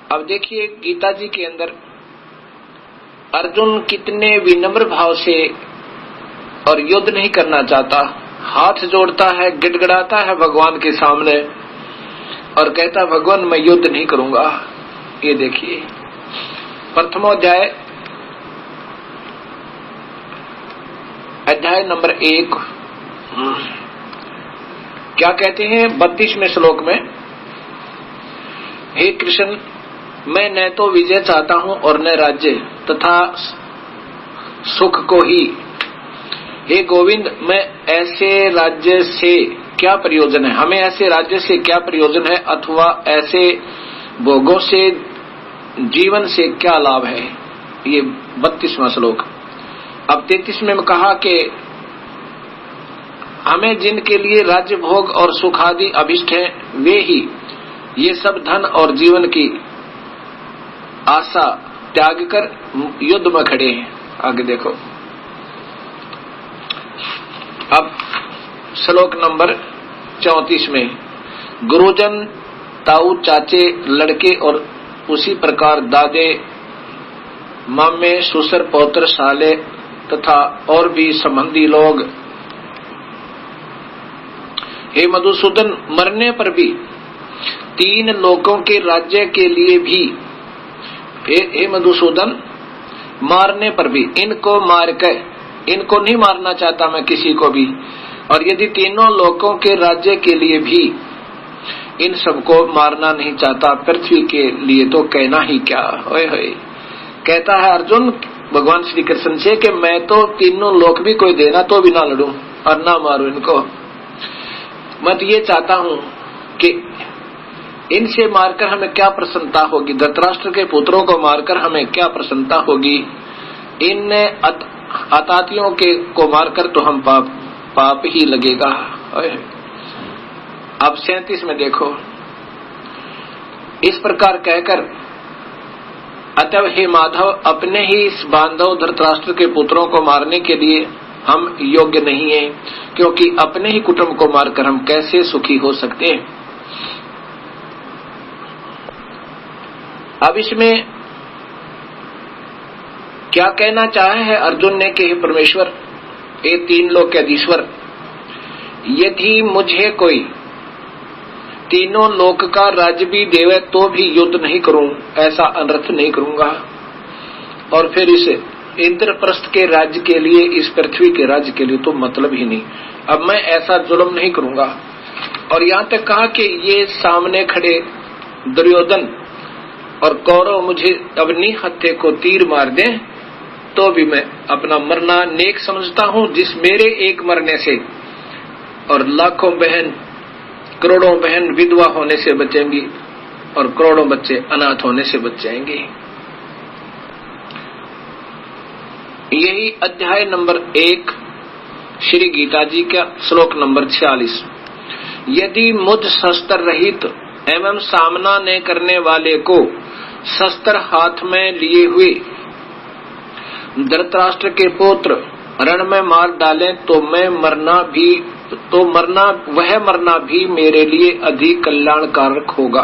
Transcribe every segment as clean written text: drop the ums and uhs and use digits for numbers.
अब देखिए गीता जी के अंदर अर्जुन कितने विनम्र भाव से और युद्ध नहीं करना चाहता, हाथ जोड़ता है, गिड़गिड़ाता है भगवान के सामने और कहता भगवान मैं युद्ध नहीं करूंगा। ये देखिए प्रथमोध्याय अध्याय नंबर 1 क्या कहते हैं 32वें श्लोक में, हे कृष्ण मैं न तो विजय चाहता हूं और न राज्य तथा सुख को ही। हे गोविंद मैं ऐसे राज्य से क्या प्रयोजन है, हमें ऐसे राज्य से क्या प्रयोजन है अथवा ऐसे भोगों से जीवन से क्या लाभ है। ये 32वां श्लोक। अब 33 में कहा कि हमें जिनके लिए राज्य भोग और सुख आदि अभिष्ट हैं वे ही ये सब धन और जीवन की आशा त्याग कर युद्ध में खड़े हैं। आगे देखो अब श्लोक नंबर 34 में, गुरुजन ताऊ चाचे लड़के और उसी प्रकार दादे मामे ससुर पौत्र साले तथा और भी संबंधी लोग, हे मधुसूदन मरने पर भी 3 लोकों के राज्य के लिए भी, हे मधुसूदन मारने पर भी, इनको मार कर, इनको नहीं मारना चाहता मैं किसी को भी, और यदि 3 लोकों के राज्य के लिए भी इन सबको मारना नहीं चाहता पृथ्वी के लिए तो कहना ही क्या। होए होए कहता है अर्जुन भगवान श्री कृष्ण से कि मैं तो 3 लोक भी कोई देना तो भी ना लड़ूं और ना मारूं इनको। मैं तो ये चाहता हूं कि इनसे मारकर हमें क्या प्रसन्नता होगी, धृतराष्ट्र के पुत्रों को मारकर हमें क्या प्रसन्नता होगी, इन आतातियों के को मारकर तो हम पाप ही लगेगा। अब 37 में देखो, इस प्रकार कहकर अतः हे माधव अपने ही इस बांधव धृतराष्ट्र के पुत्रों को मारने के लिए हम योग्य नहीं हैं, क्योंकि अपने ही कुटुंब को मारकर हम कैसे सुखी हो सकते हैं। अब इसमें क्या कहना चाहे है अर्जुन ने कि हे परमेश्वर, ये 3 लोक के अधीश्वर, यदि मुझे कोई 3 लोक का राज्य भी देवे तो भी युद्ध नहीं करूं, ऐसा अनर्थ नहीं करूंगा, और फिर इस इंद्रप्रस्थ के राज्य के लिए, इस पृथ्वी के राज्य के लिए तो मतलब ही नहीं, अब मैं ऐसा जुल्म नहीं करूंगा। और यहां तक कहा कि ये सामने खड़े दुर्योधन और कौरव मुझे अपनी हत्या को तीर मार दें तो भी मैं अपना मरना नेक समझता हूं, जिस मेरे एक मरने से और लाखों बहन करोड़ों बहन विधवा होने से बचेंगी और करोड़ों बच्चे अनाथ होने से बच जाएंगे। यही अध्याय नंबर 1 श्री गीता जी का श्लोक नंबर 46। यदि मुझ शस्त्र रहित एवं सामना न करने वाले को शस्त्र हाथ में लिए हुए धृतराष्ट्र के पुत्र रण में मार डालें तो वह मरना भी मेरे लिए अधिक कल्याणकारक होगा।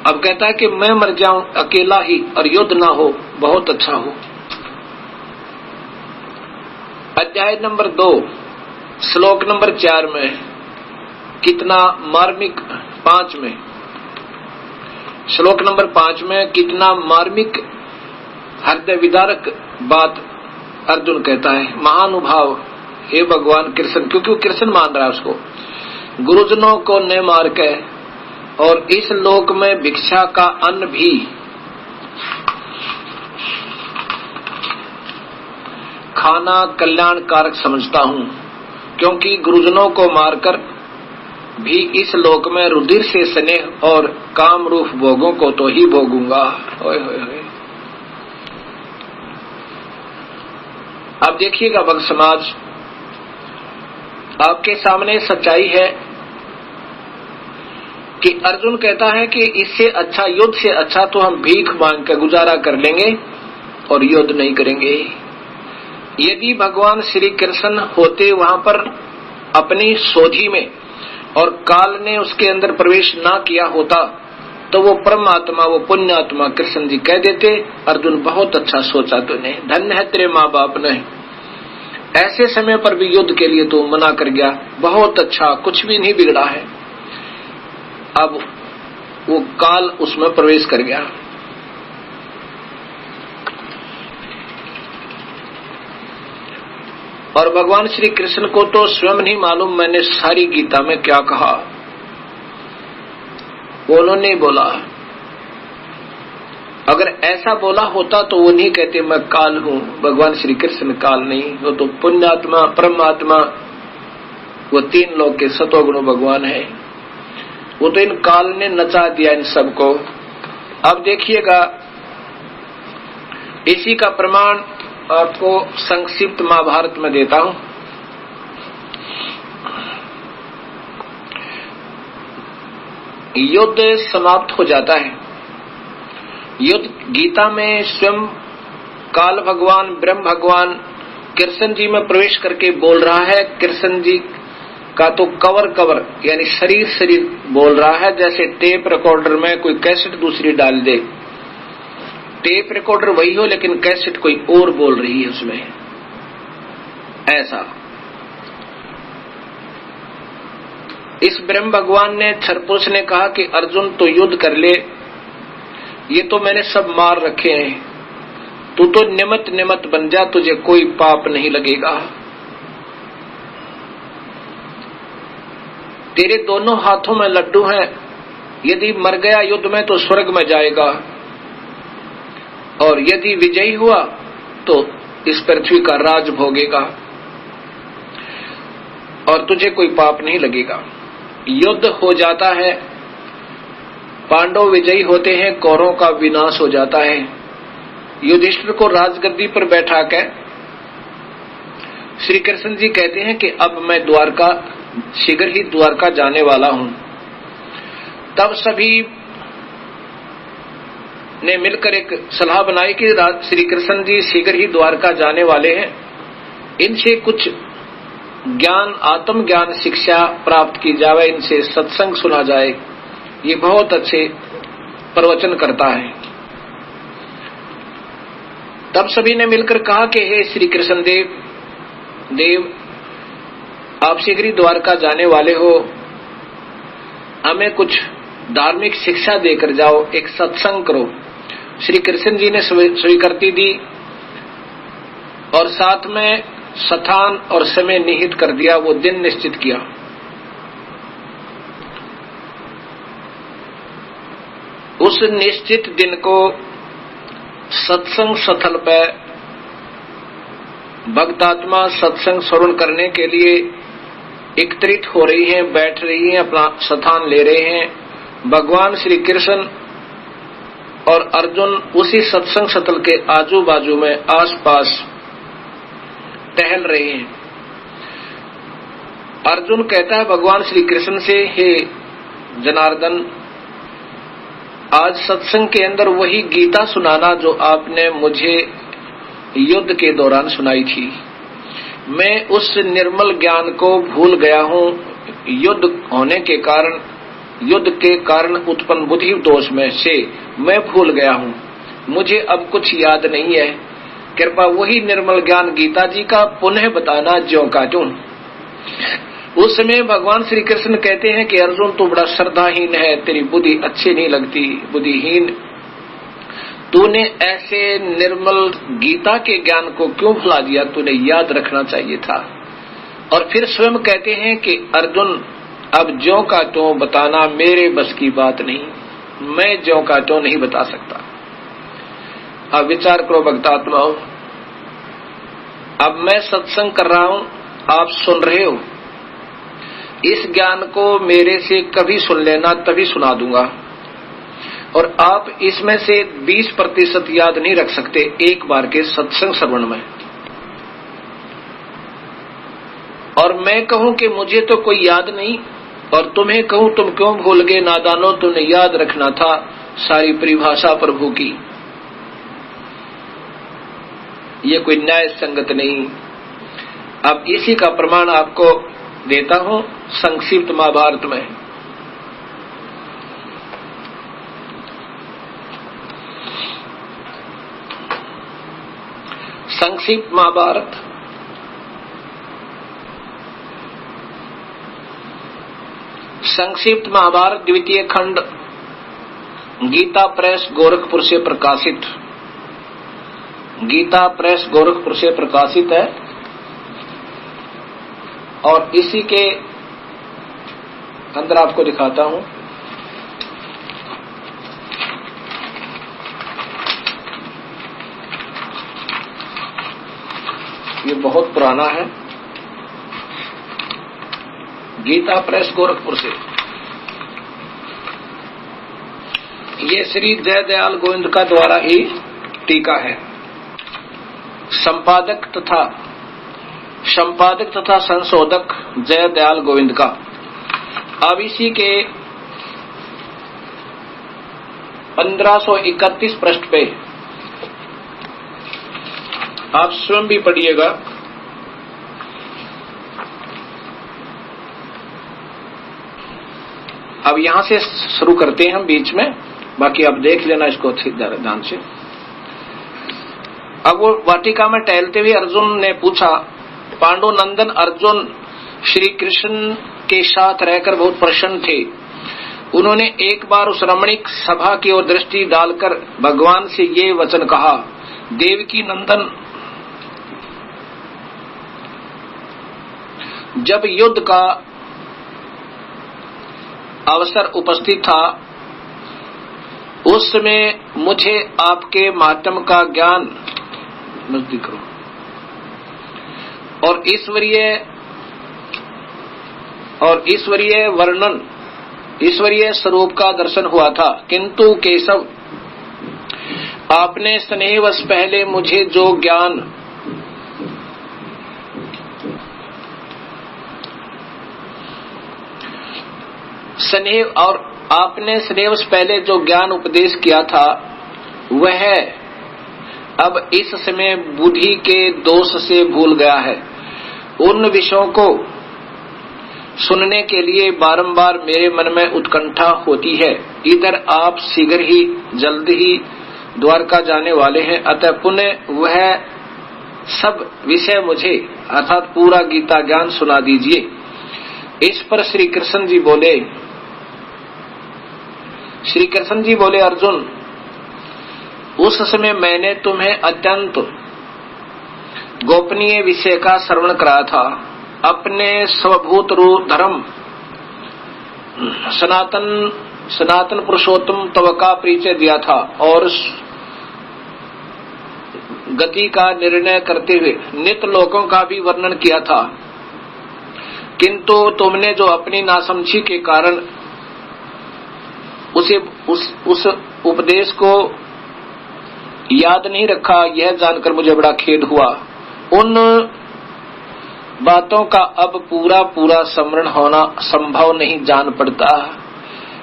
अब कहता है कि मैं मर जाऊं अकेला ही और युद्ध ना हो, बहुत अच्छा हो। अध्याय नंबर 2 श्लोक नंबर 4 में कितना मार्मिक, 5 में श्लोक नंबर 5 में कितना मार्मिक हृदय विदारक बात अर्जुन कहता है। महानुभाव हे भगवान कृष्ण, क्योंकि वो कृष्ण मान रहा है उसको, गुरुजनों को न मार के और इस लोक में भिक्षा का अन्न भी खाना कल्याणकारक समझता हूं, क्योंकि गुरुजनों को मारकर भी इस लोक में रुधिर से स्नेह और काम रूप भोगों को तो ही भोगूंगा। ओए होए होए। अब देखिएगा भक्त समाज, आपके सामने सच्चाई है कि अर्जुन कहता है कि इससे अच्छा, युद्ध से अच्छा तो हम भीख मांग कर गुजारा कर लेंगे और युद्ध नहीं करेंगे। यदि भगवान श्री कृष्ण होते वहां पर अपनी सोझी में और काल ने उसके अंदर प्रवेश ना किया होता तो वो परमात्मा, वो पुण्यात्मा कृष्ण जी कह देते, अर्जुन बहुत अच्छा सोचा तूने, धन्य है तेरे माँ बाप ने, ऐसे समय पर भी युद्ध के लिए तू मना कर गया, बहुत अच्छा, कुछ भी नहीं बिगड़ा है। अब वो काल उसमें प्रवेश कर गया। और भगवान श्री कृष्ण को तो स्वयं नहीं मालूम मैंने सारी गीता में क्या कहा, वो उन्होंने नहीं बोला। अगर ऐसा बोला होता तो वो नहीं कहते मैं काल हूं, भगवान श्री कृष्ण काल नहीं, वो तो पुण्यात्मा परमात्मा, वो तीन लोक के सतोगुण भगवान है। वो तो इन काल ने नचा दिया इन सबको। अब देखिएगा, इसी का प्रमाण आपको संक्षिप्त महाभारत में देता हूं। युद्ध समाप्त हो जाता है। युद्ध गीता में स्वयं काल भगवान ब्रह्म भगवान कृष्ण जी में प्रवेश करके बोल रहा है। कृष्ण जी का तो कवर यानी शरीर बोल रहा है, जैसे टेप रिकॉर्डर में कोई कैसेट दूसरी डाल दे, टेप रिकॉर्डर वही हो लेकिन कैसेट कोई और बोल रही है उसमें, ऐसा। इस ब्रह्म भगवान ने छरपुरुष ने कहा कि अर्जुन तो युद्ध कर ले, ये तो मैंने सब मार रखे हैं, तू तो निमत बन जा, तुझे कोई पाप नहीं लगेगा। तेरे दोनों हाथों में लड्डू हैं, यदि मर गया युद्ध में तो स्वर्ग में जाएगा, और यदि विजयी हुआ तो इस पृथ्वी का राज भोगेगा और तुझे कोई पाप नहीं लगेगा। युद्ध हो जाता है, पांडव विजयी होते हैं, कौरवों का विनाश हो जाता है। युधिष्ठिर को राजगद्दी पर बैठा कर श्री कृष्ण जी कहते हैं कि अब मैं शीघ्र ही द्वारका जाने वाला हूं। तब सभी ने मिलकर एक सलाह बनाई कि श्री कृष्ण जी शीघ्र ही द्वारका जाने वाले हैं, इनसे कुछ ज्ञान, आत्म ज्ञान शिक्षा प्राप्त की जाए, इनसे सत्संग सुना जाए, ये बहुत अच्छे प्रवचन करता है। तब सभी ने मिलकर कहा कि हे श्री कृष्ण देव आप शीघ्र ही द्वारका जाने वाले हो, हमें कुछ धार्मिक शिक्षा देकर जाओ, एक सत्संग करो। श्री कृष्ण जी ने स्वीकृति दी और साथ में स्थान और समय निहित कर दिया, वो दिन निश्चित किया। उस निश्चित दिन को सत्संग स्थल पर भक्तात्मा सत्संग श्रवण करने के लिए एकत्रित हो रही हैं, बैठ रही हैं, अपना स्थान ले रहे हैं। भगवान श्री कृष्ण और अर्जुन उसी सत्संग स्थल के आजू बाजू में आसपास टहल रहे हैं। अर्जुन कहता है भगवान श्री कृष्ण से, हे जनार्दन, आज सत्संग के अंदर वही गीता सुनाना जो आपने मुझे युद्ध के दौरान सुनाई थी। मैं उस निर्मल ज्ञान को भूल गया हूं, युद्ध के कारण उत्पन्न बुद्धि दोष में से मैं भूल गया हूं, मुझे अब कुछ याद नहीं है। कृपा वही निर्मल ज्ञान गीता जी का पुनः बताना, ज्यों का त्यों। उस समय भगवान श्री कृष्ण कहते हैं कि अर्जुन तू बड़ा श्रद्धाहीन है, तेरी बुद्धि अच्छी नहीं लगती, बुद्धिहीन, तूने ऐसे निर्मल गीता के ज्ञान को क्यों भुला दिया, तूने याद रखना चाहिए था। और फिर स्वयं कहते हैं कि अर्जुन अब ज्यों का त्यों बताना मेरे बस की बात नहीं, मैं ज्यों का त्यों नहीं बता सकता। अब विचार करो भक्तात्माओं, अब मैं सत्संग कर रहा हूं, आप सुन रहे हो, इस ज्ञान को मेरे से कभी सुन लेना, तभी सुना दूंगा। और आप इसमें से 20% याद नहीं रख सकते एक बार के सत्संग श्रवण में। और मैं कहूं कि मुझे तो कोई याद नहीं, और तुम्हें कहूं तुम क्यों भूल गए नादानो, तुमने याद रखना था सारी परिभाषा प्रभु की। ये कोई न्याय संगत नहीं। अब इसी का प्रमाण आपको देता हूं संक्षिप्त महाभारत में। संक्षिप्त महाभारत, संक्षिप्त महाभारत द्वितीय खंड गीता प्रेस गोरखपुर से प्रकाशित, गीता प्रेस गोरखपुर से प्रकाशित है। और इसी के अंदर आपको दिखाता हूं, ये बहुत पुराना है, गीता प्रेस गोरखपुर से। ये श्री जयदयाल गोविंद का द्वारा ही टीका है। संपादक तथा संशोधक जयदयाल गोविंद का। अब इसी के 1531 पृष्ठ पे आप स्वयं भी पढ़िएगा। अब यहां से शुरू करते हैं हम बीच में, बाकी आप देख लेना इसको अच्छी ध्यान से। अब वो वाटिका में टहलते हुए अर्जुन ने पूछा, पांडुनंदन अर्जुन श्री कृष्ण के साथ रहकर बहुत प्रसन्न थे। उन्होंने एक बार उस रमणीक सभा की ओर दृष्टि डालकर भगवान से ये वचन कहा, देवकी नंदन, जब युद्ध का अवसर उपस्थित था उस समय मुझे आपके मातम का ज्ञान नजदीक करो और ईश्वरीय वर्णन, ईश्वरीय स्वरूप का दर्शन हुआ था। किंतु केशव, आपने स्नेहवश पहले मुझे जो ज्ञान आपने स्नेहवश पहले जो ज्ञान उपदेश किया था वह अब इस समय बुद्धि के दोष से भूल गया है। उन विषयों को सुनने के लिए बारंबार मेरे मन में उत्कंठा होती है। इधर आप शीघ्र ही जल्द ही द्वारका जाने वाले हैं, अतः पुनः वह सब विषय मुझे अर्थात पूरा गीता ज्ञान सुना दीजिए। इस पर श्री कृष्ण जी बोले, अर्जुन, उस समय मैंने तुम्हें अत्यंत गोपनीय विषय का श्रवण कराया था। अपने स्वभूत रूप धर्म सनातन पुरुषोत्तम तव का परिचय दिया था और गति का निर्णय करते हुए नित्य लोकों का भी वर्णन किया था। किंतु तुमने जो अपनी नासमझी के कारण उस उपदेश को याद नहीं रखा, यह जानकर मुझे बड़ा खेद हुआ। उन बातों का अब पूरा स्मरण होना संभव नहीं जान पड़ता।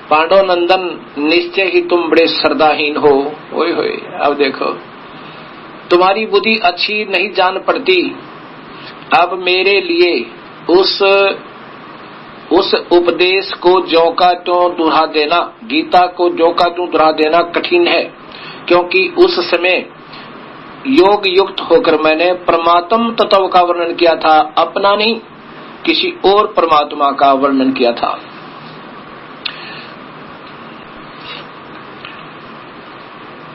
पांडव नंदन, निश्चय ही तुम बड़े श्रद्धाहीन हो। ओए होए, अब देखो, तुम्हारी बुद्धि अच्छी नहीं जान पड़ती। अब मेरे लिए उस उपदेश को ज्यों का त्यों दोहरा देना, गीता को ज्यों का त्यों दोहरा देना कठिन है, क्योंकि उस समय योग युक्त होकर मैंने परमात्म तत्व का वर्णन किया था, अपना नहीं, किसी और परमात्मा का वर्णन किया था।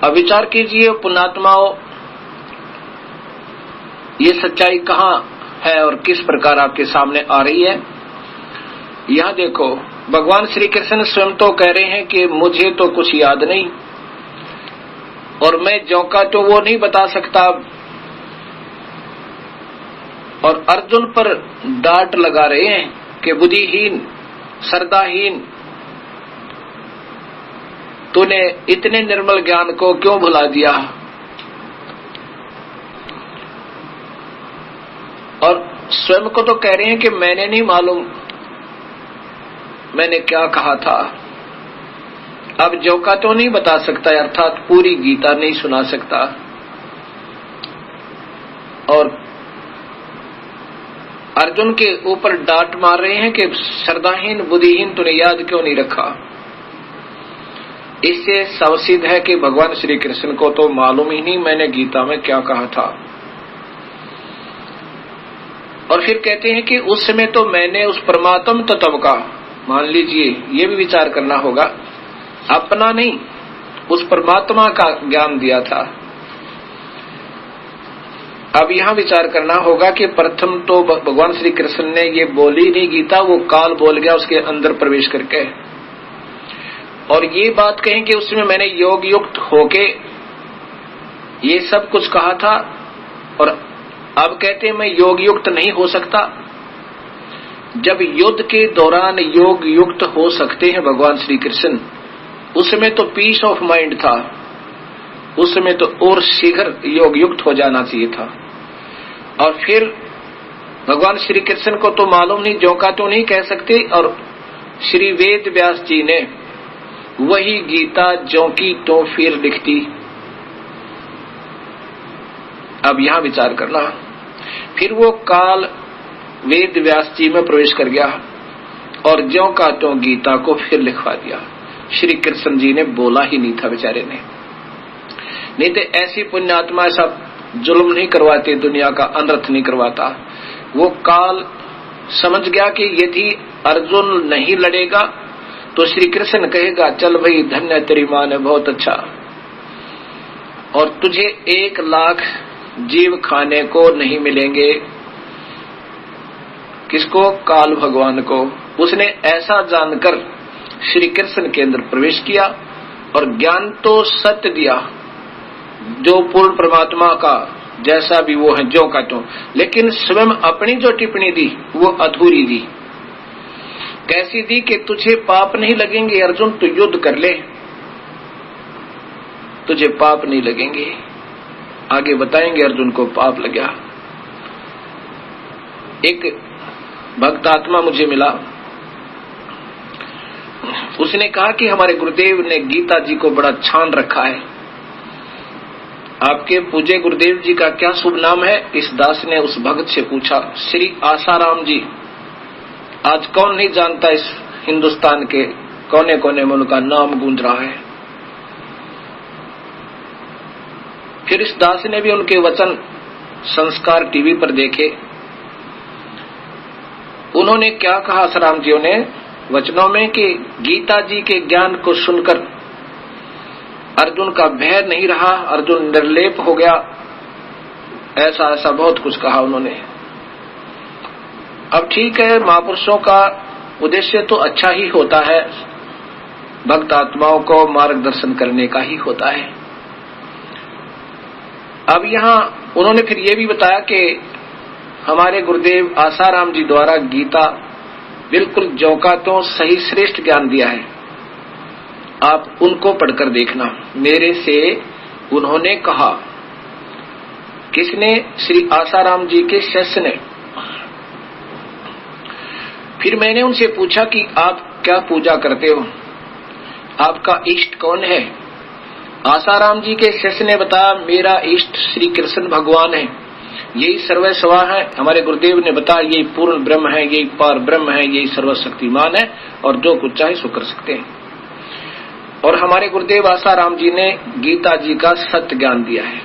अब विचार कीजिए पुण्यात्माओं, ये सच्चाई कहाँ है और किस प्रकार आपके सामने आ रही है। यह देखो, भगवान श्री कृष्ण स्वयं तो कह रहे हैं कि मुझे तो कुछ याद नहीं और मैं ज्यों का तो वो नहीं बता सकता। और अर्जुन पर डांट लगा रहे हैं कि बुद्धिहीन, श्रद्धाहीन, तूने इतने निर्मल ज्ञान को क्यों भुला दिया। और स्वयं को तो कह रहे हैं कि मैंने नहीं मालूम मैंने क्या कहा था। अब जो का तो नहीं बता सकता, अर्थात पूरी गीता नहीं सुना सकता। और अर्जुन के ऊपर डांट मार रहे हैं कि श्रद्धाहीन, बुद्धिहीन, तूने याद क्यों नहीं रखा। इससे सावसिद्ध है कि भगवान श्री कृष्ण को तो मालूम ही नहीं मैंने गीता में क्या कहा था। और फिर कहते हैं कि उस समय तो मैंने उस परमात्म तत्व का, मान लीजिए ये भी विचार करना होगा, अपना नहीं, उस परमात्मा का ज्ञान दिया था। अब यहां विचार करना होगा कि प्रथम तो भगवान श्री कृष्ण ने ये बोली नहीं गीता, वो काल बोल गया उसके अंदर प्रवेश करके। और ये बात कहें कि उसमें मैंने योग युक्त होके ये सब कुछ कहा था, और अब कहते हैं मैं योग युक्त नहीं हो सकता। जब युद्ध के दौरान योग युक्त हो सकते हैं भगवान श्री कृष्ण, उसमें तो पीस ऑफ माइंड था, उसमें तो और शीघ्र योग युक्त हो जाना चाहिए था। और फिर भगवान श्री कृष्ण को तो मालूम नहीं, जो का तो नहीं कह सकते, और श्री वेद व्यास जी ने वही गीता जो की तो फिर लिखती। अब यहां विचार करना, फिर वो काल वेद व्यास जी में प्रवेश कर गया और ज्यों का त्यों गीता को फिर लिखवा दिया। श्री कृष्ण जी ने बोला ही नहीं था बेचारे ने, नहीं तो ऐसी पुण्यात्मा ऐसा जुल्म नहीं करवाते, दुनिया का अनर्थ नहीं करवाता। वो काल समझ गया कि यदि अर्जुन नहीं लड़ेगा तो श्री कृष्ण कहेगा चल भाई धन्य तेरी मां ने, बहुत अच्छा, और तुझे 1 लाख जीव खाने को नहीं मिलेंगे। किसको? काल भगवान को। उसने ऐसा जानकर श्री कृष्ण के अंदर प्रवेश किया और ज्ञान तो सत्य दिया, जो पूर्ण परमात्मा का जैसा भी वो है जो का तो, लेकिन स्वयं अपनी जो टिप्पणी दी वो अधूरी दी। कैसी दी कि तुझे पाप नहीं लगेंगे अर्जुन, तू युद्ध कर ले, तुझे पाप नहीं लगेंगे। आगे बताएंगे अर्जुन को पाप लगा। एक भक्त आत्मा मुझे मिला, उसने कहा कि हमारे गुरुदेव ने गीता जी को बड़ा छान रखा है। आपके पूज्य गुरुदेव जी का क्या शुभ नाम है? इस दास ने उस भक्त से पूछा। श्री आसाराम जी। आज कौन नहीं जानता, इस हिंदुस्तान के कोने कोने में उनका नाम गूंज रहा है। फिर इस दास ने भी उनके वचन संस्कार टीवी पर देखे। उन्होंने क्या कहा आसाराम जी ने वचनों में कि गीता जी के ज्ञान को सुनकर अर्जुन का भय नहीं रहा, अर्जुन निर्लेप हो गया, ऐसा ऐसा बहुत कुछ कहा उन्होंने। अब ठीक है, महापुरुषों का उद्देश्य तो अच्छा ही होता है, भक्त आत्माओं को मार्गदर्शन करने का ही होता है। अब यहाँ उन्होंने फिर ये भी बताया कि हमारे गुरुदेव आसाराम जी द्वारा गीता बिल्कुल जो का तो सही श्रेष्ठ ज्ञान दिया है, आप उनको पढ़कर देखना। मेरे से उन्होंने कहा, किसने? श्री आसाराम जी के शिष्य ने। फिर मैंने उनसे पूछा कि आप क्या पूजा करते हो, आपका इष्ट कौन है? आसाराम जी के शिष्य ने बताया, मेरा इष्ट श्री कृष्ण भगवान है, यही सर्वस्वा है। हमारे गुरुदेव ने बताया यही पूर्ण ब्रह्म है, यही पार ब्रह्म है, यही सर्वशक्तिमान है और जो कुछ चाहे सो कर सकते हैं। और हमारे गुरुदेव आसाराम जी ने गीता जी का सत्य ज्ञान दिया है।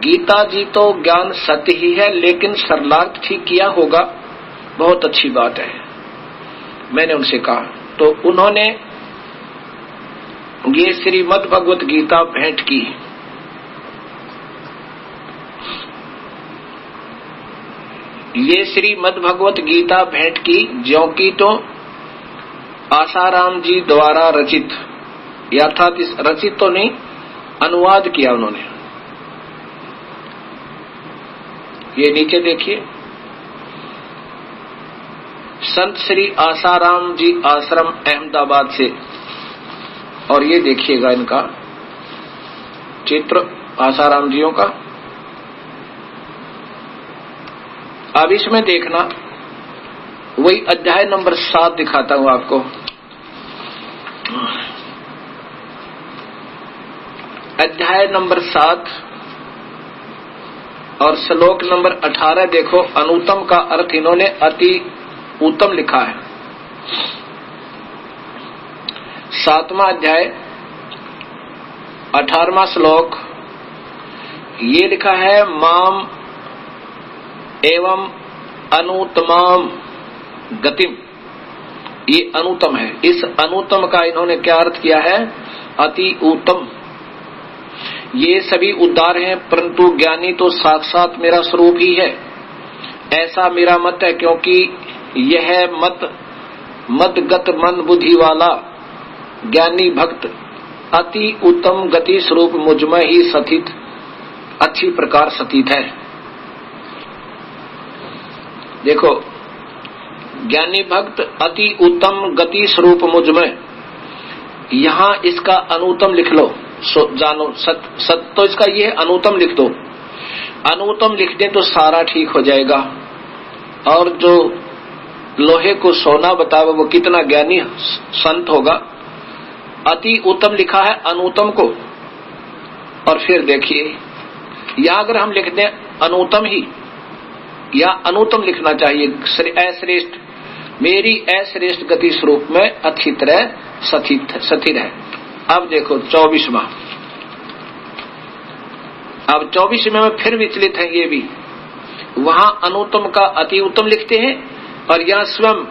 गीता जी तो ज्ञान सत्य ही है, लेकिन सरलार्थ ठीक किया होगा, बहुत अच्छी बात है। मैंने उनसे कहा तो उन्होंने ये श्रीमद् भगवत गीता भेंट की। ये श्रीमद् भगवत गीता भेंट की, ज्यों की तो आसाराम जी द्वारा रचित, अर्थात इस रचित तो नहीं, अनुवाद किया उन्होंने। ये नीचे देखिए, संत श्री आसाराम जी आश्रम अहमदाबाद से, और ये देखिएगा इनका चित्र आसाराम जियों का। अब इसमें देखना, वही अध्याय नंबर 7 दिखाता हूं आपको। अध्याय नंबर 7 और श्लोक नंबर 18 देखो। अनुत्तम का अर्थ इन्होंने अति उत्तम लिखा है। 7वां अध्याय 18वां श्लोक, ये लिखा है, माम एवं अनुत्तमाम गतिम, ये अनुत्तम है। इस अनुत्तम का इन्होंने क्या अर्थ किया है? अति उत्तम। ये सभी उद्धार हैं, परंतु ज्ञानी तो साक्षात मेरा स्वरूप ही है, ऐसा मेरा मत है। क्योंकि यह मदगत मन बुद्धि वाला ज्ञानी भक्त अति उत्तम गति स्वरूप मुझमें ही स्थित अच्छी प्रकार स्थित है। देखो, ज्ञानी भक्त अति उत्तम गति स्वरूप मुझमें, यहां इसका अनुत्तम लिख लो। जानो सत तो इसका ये अनुत्तम लिख दो। अनुत्तम लिख दे तो सारा ठीक हो जाएगा। और जो लोहे को सोना बतावे वो कितना ज्ञानी संत होगा। अति उत्तम लिखा है अनुत्तम को। और फिर देखिए, या अगर हम लिख दें अनुत्तम ही, या अनुत्तम लिखना चाहिए, अश्रेष्ठ, मेरी अश्रेष्ठ गति स्वरूप में अच्छी तरह स्थिर है। अब देखो 24वां, अब 24वें में फिर विचलित है ये भी। वहां अनुत्तम का अति उत्तम लिखते हैं और यहां स्वयं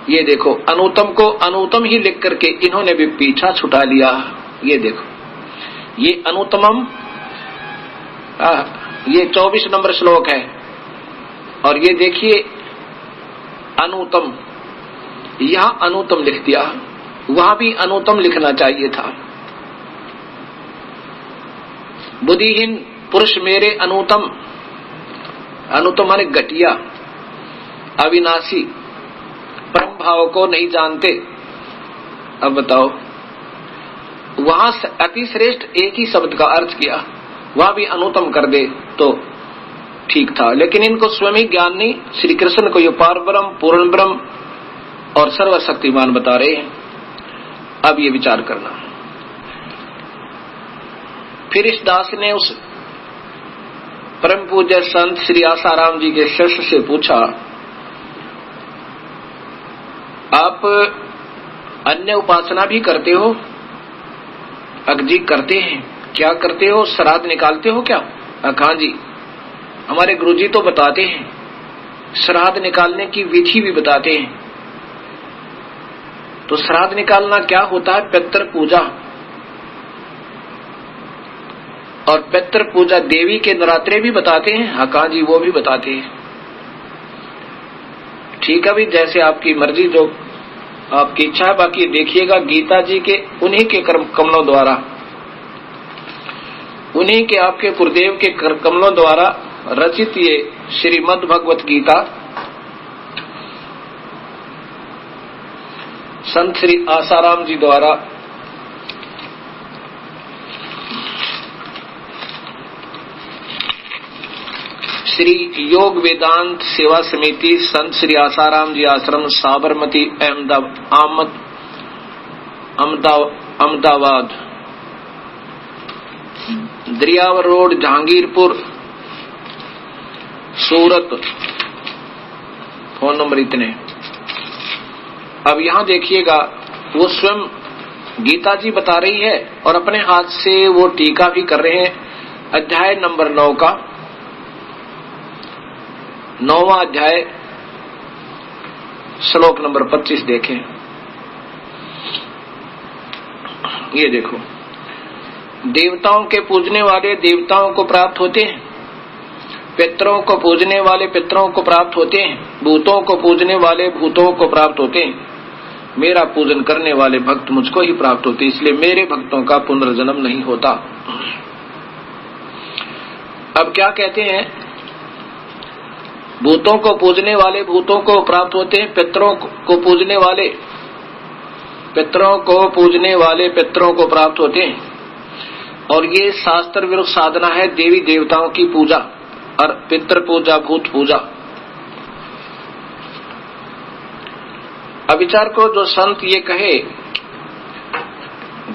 ये देखो अनुत्तम को अनुत्तम ही लिख करके इन्होंने भी पीछा छुटा लिया। ये देखो, ये अनुत्तमम, ये 24 नंबर श्लोक है। और ये देखिए अनुत्तम, यहां अनुत्तम लिख दिया, वहां भी अनुत्तम लिखना चाहिए था। बुद्धिहीन पुरुष मेरे अनुत्तम, अनुत्तम माने घटिया, अविनाशी, परम भाव को नहीं जानते। अब बताओ, वहां अति श्रेष्ठ एक ही शब्द का अर्थ किया, वहां भी अनुत्तम कर दे तो ठीक था। लेकिन इनको स्वयं ही ज्ञान नहीं, श्री कृष्ण को ये पार ब्रह्म, पूर्ण ब्रह्म और सर्वशक्तिमान बता रहे हैं। अब ये विचार करना। फिर इस दास ने उस परम पूज्य संत श्री आसाराम जी के शिष्य से पूछा, आप अन्य उपासना भी करते हो? अजी करते हैं। क्या करते हो? श्राद्ध निकालते हो क्या? हाँ जी, हमारे गुरुजी तो बताते हैं, श्राद्ध निकालने की विधि भी बताते हैं। तो श्राद्ध निकालना क्या होता है? पितृ पूजा। और पितृ पूजा देवी के नवरात्रे भी बताते हैं। हाँ जी, वो भी बताते हैं। ठीक है भी, जैसे आपकी मर्जी, जो आपकी इच्छा है। बाकी देखिएगा गीता जी के उन्हीं के कमलों द्वारा, उन्हीं के आपके गुरुदेव के कमलों द्वारा रचित ये श्रीमद् भगवत गीता संत श्री आसाराम जी द्वारा श्री योग वेदांत सेवा समिति संत श्री आसाराम जी आश्रम साबरमती अहमदाबाद, दरियावर रोड, जहांगीरपुर, सूरत। फोन नंबर इतने। अब यहां देखिएगा, वो स्वयं गीता जी बता रही है और अपने हाथ से वो टीका भी कर रहे हैं। अध्याय नंबर 9 का 9वां अध्याय श्लोक नंबर 25 देखें। ये देखो, देवताओं के पूजने वाले देवताओं को प्राप्त होते हैं, पितरों को पूजने वाले पितरों को प्राप्त होते हैं, भूतों को पूजने वाले भूतों को प्राप्त होते हैं, मेरा पूजन करने वाले भक्त मुझको ही प्राप्त होते, इसलिए मेरे भक्तों का पुनर्जन्म नहीं होता। अब क्या कहते हैं? भूतों को पूजने वाले भूतों को प्राप्त होते हैं, पितरों को पूजने वाले पितरों को पूजने वाले पितरों को प्राप्त होते हैं। और ये शास्त्र विरुद्ध साधना है देवी देवताओं की पूजा और पितृ पूजा, भूत पूजा। अब विचार को जो संत ये कहे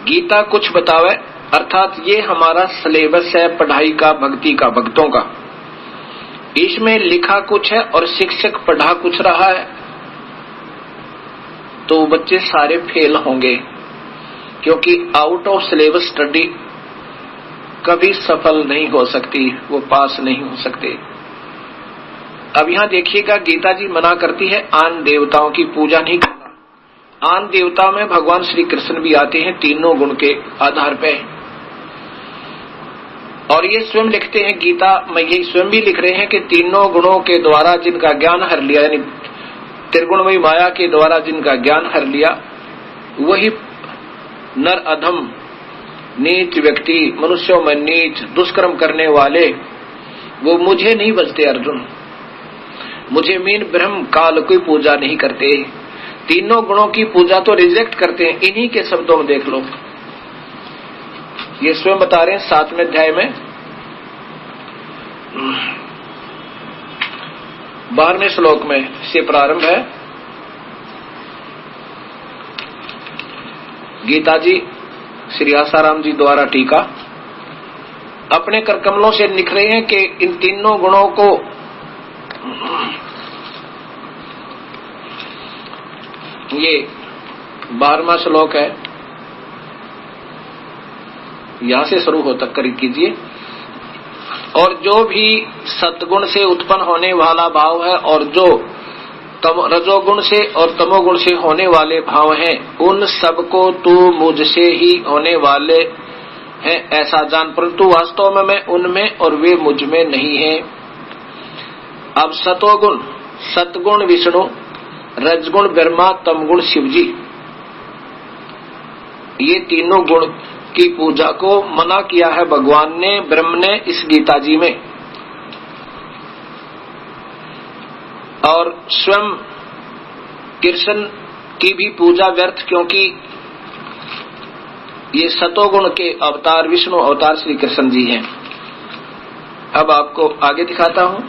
गीता कुछ बतावे, अर्थात ये हमारा सिलेबस है पढ़ाई का, भक्ति का, भक्तों का। इसमें लिखा कुछ है और शिक्षक पढ़ा कुछ रहा है, तो बच्चे सारे फेल होंगे, क्योंकि आउट ऑफ सिलेबस स्टडी कभी सफल नहीं हो सकती, वो पास नहीं हो सकते। अब यहाँ देखिएगा, गीता जी मना करती है आन देवताओं की पूजा नहीं करना। आन देवताओं में भगवान श्री कृष्ण भी आते हैं तीनों गुण के आधार पे, और ये स्वयं लिखते हैं गीता में, ये स्वयं भी लिख रहे हैं कि तीनों गुणों के द्वारा जिनका ज्ञान हर लिया, यानी त्रिगुणमयी माया के द्वारा जिनका ज्ञान हर लिया, वही नर अधम नीच व्यक्ति, मनुष्यों में नीच दुष्कर्म करने वाले, वो मुझे नहीं बचते अर्जुन, मुझे मीन ब्रह्म काल की पूजा नहीं करते, तीनों गुणों की पूजा तो रिजेक्ट करते हैं। इन्हीं के शब्दों में देख लो, ये स्वयं बता रहे हैं 7वें अध्याय में 12वें श्लोक में से प्रारंभ है। गीता जी श्री आसाराम जी द्वारा टीका अपने करकमलों से लिख रहे हैं कि इन तीनों गुणों को ये 12वां श्लोक है, यहां से शुरू हो तक करीब कीजिए। और जो भी सतगुण से उत्पन्न होने वाला भाव है और जो रजोगुण से और तमोगुण से होने वाले भाव हैं, उन सबको तू मुझसे ही होने वाले हैं ऐसा जान, परंतु वास्तव में मैं उनमें और वे मुझ में नहीं है। अब सतोगुण, सतगुण विष्णु, रजगुण ब्रह्मा, तमगुण शिवजी, ये तीनों गुण की पूजा को मना किया है भगवान ने, ब्रह्म ने इस गीता जी में। और स्वयं कृष्ण की भी पूजा व्यर्थ, क्योंकि ये सतोगुण के अवतार विष्णु अवतार श्री कृष्ण जी हैं। अब आपको आगे दिखाता हूं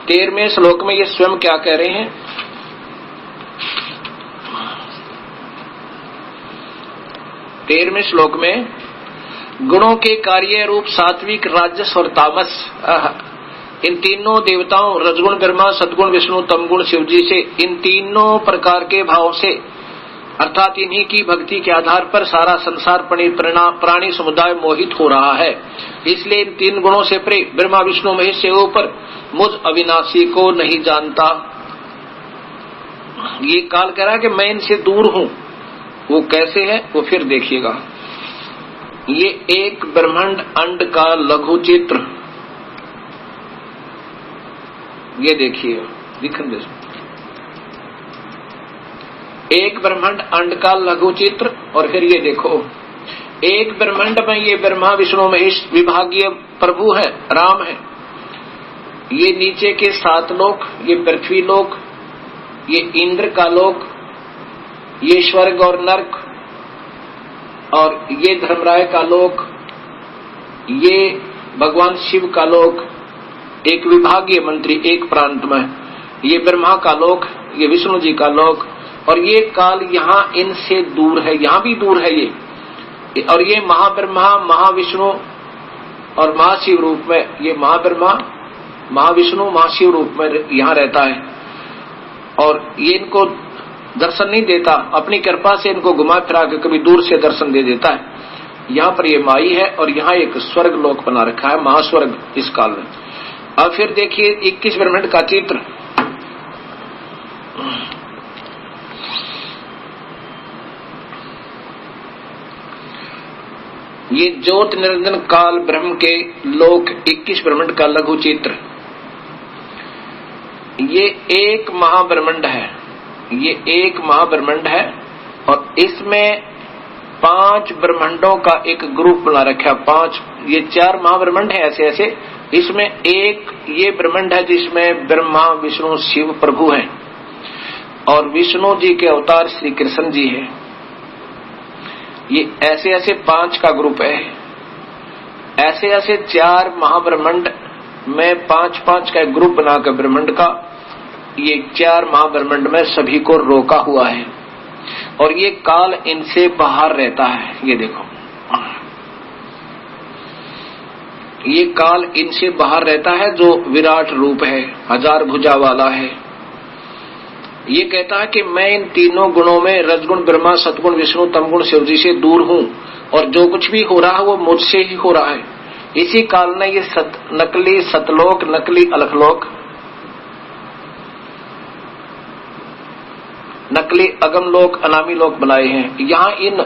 13वें श्लोक में ये स्वयं क्या कह रहे हैं। 13वें श्लोक में गुणों के कार्य रूप सात्विक, राजस और तामस, इन तीनों देवताओं रजगुण ब्रह्मा, सदगुण विष्णु, तमगुण शिवजी से, इन तीनों प्रकार के भाव से अर्थात इन्हीं की भक्ति के आधार पर सारा संसार प्राणी समुदाय मोहित हो रहा है। इसलिए इन तीन गुणों से परे ब्रह्मा विष्णु महेश से ऊपर मुझ अविनाशी को नहीं जानता। ये काल कह रहा है कि मैं इनसे दूर हूं। वो कैसे है वो फिर देखिएगा। ये एक ब्रह्मांड अंड का लघु चित्र, ये देखिए, दिखेंगे एक ब्रह्मांड अंड का लघु चित्र। और फिर ये देखो, एक ब्रह्मांड में ये ब्रह्मा विष्णु महेश विभागीय प्रभु है, राम है। ये नीचे के 7 लोक, ये पृथ्वी लोक, ये इंद्र का लोक, ये स्वर्ग और नरक, और ये धर्मराय का लोक, ये भगवान शिव का लोक, एक विभागीय मंत्री एक प्रांत में, ये ब्रह्मा का लोक, ये विष्णु जी का लोक, और ये काल यहाँ इनसे दूर है, यहाँ भी दूर है ये। और ये महाब्रह्मा महाविष्णु और महाशिव रूप में, ये महाब्रह्मा महाविष्णु महाशिव रूप में यहाँ रहता है। और ये इनको दर्शन नहीं देता, अपनी कृपा से इनको घुमा फिरा के कभी दूर से दर्शन दे देता है। यहाँ पर ये माई है और यहाँ एक स्वर्ग लोक बना रखा है, महास्वर्ग इस काल में। अब फिर देखिए 21 ब्रह्मांड का चित्र। ये ज्योत निरंजन काल ब्रह्म के लोक 21 ब्रह्मांड का लघु चित्र। ये एक महाब्रह्मांड है, ये एक महाब्रह्मांड है और इसमें 5 ब्रह्मांडों का एक ग्रुप बना रखा है। 5, ये 4 महाब्रह्मांड है ऐसे ऐसे। इसमें एक ये ब्रह्मांड है जिसमें ब्रह्मा विष्णु शिव प्रभु हैं और विष्णु जी के अवतार श्री कृष्ण जी हैं। ये ऐसे ऐसे 5 का ग्रुप है। ऐसे ऐसे 4 महाब्रह्मांड में 5-5 का ग्रुप बनाकर ब्रह्मांड का, ये 4 महाब्रह्मांड में सभी को रोका हुआ है और ये काल इनसे बाहर रहता है। ये देखो, ये काल इनसे बाहर रहता है जो विराट रूप है, 1000 भुजा वाला है। ये कहता है कि मैं इन तीनों गुणों में रजगुण ब्रह्मा, सतगुण विष्णु, तमगुण शिवजी से दूर हूं और जो कुछ भी हो रहा है वो मुझसे ही हो रहा है। इसी काल ने ये नकली सतलोक, नकली अलखलोक नकली अगम लोक अनामी लोक बनाए हैं। यहाँ इन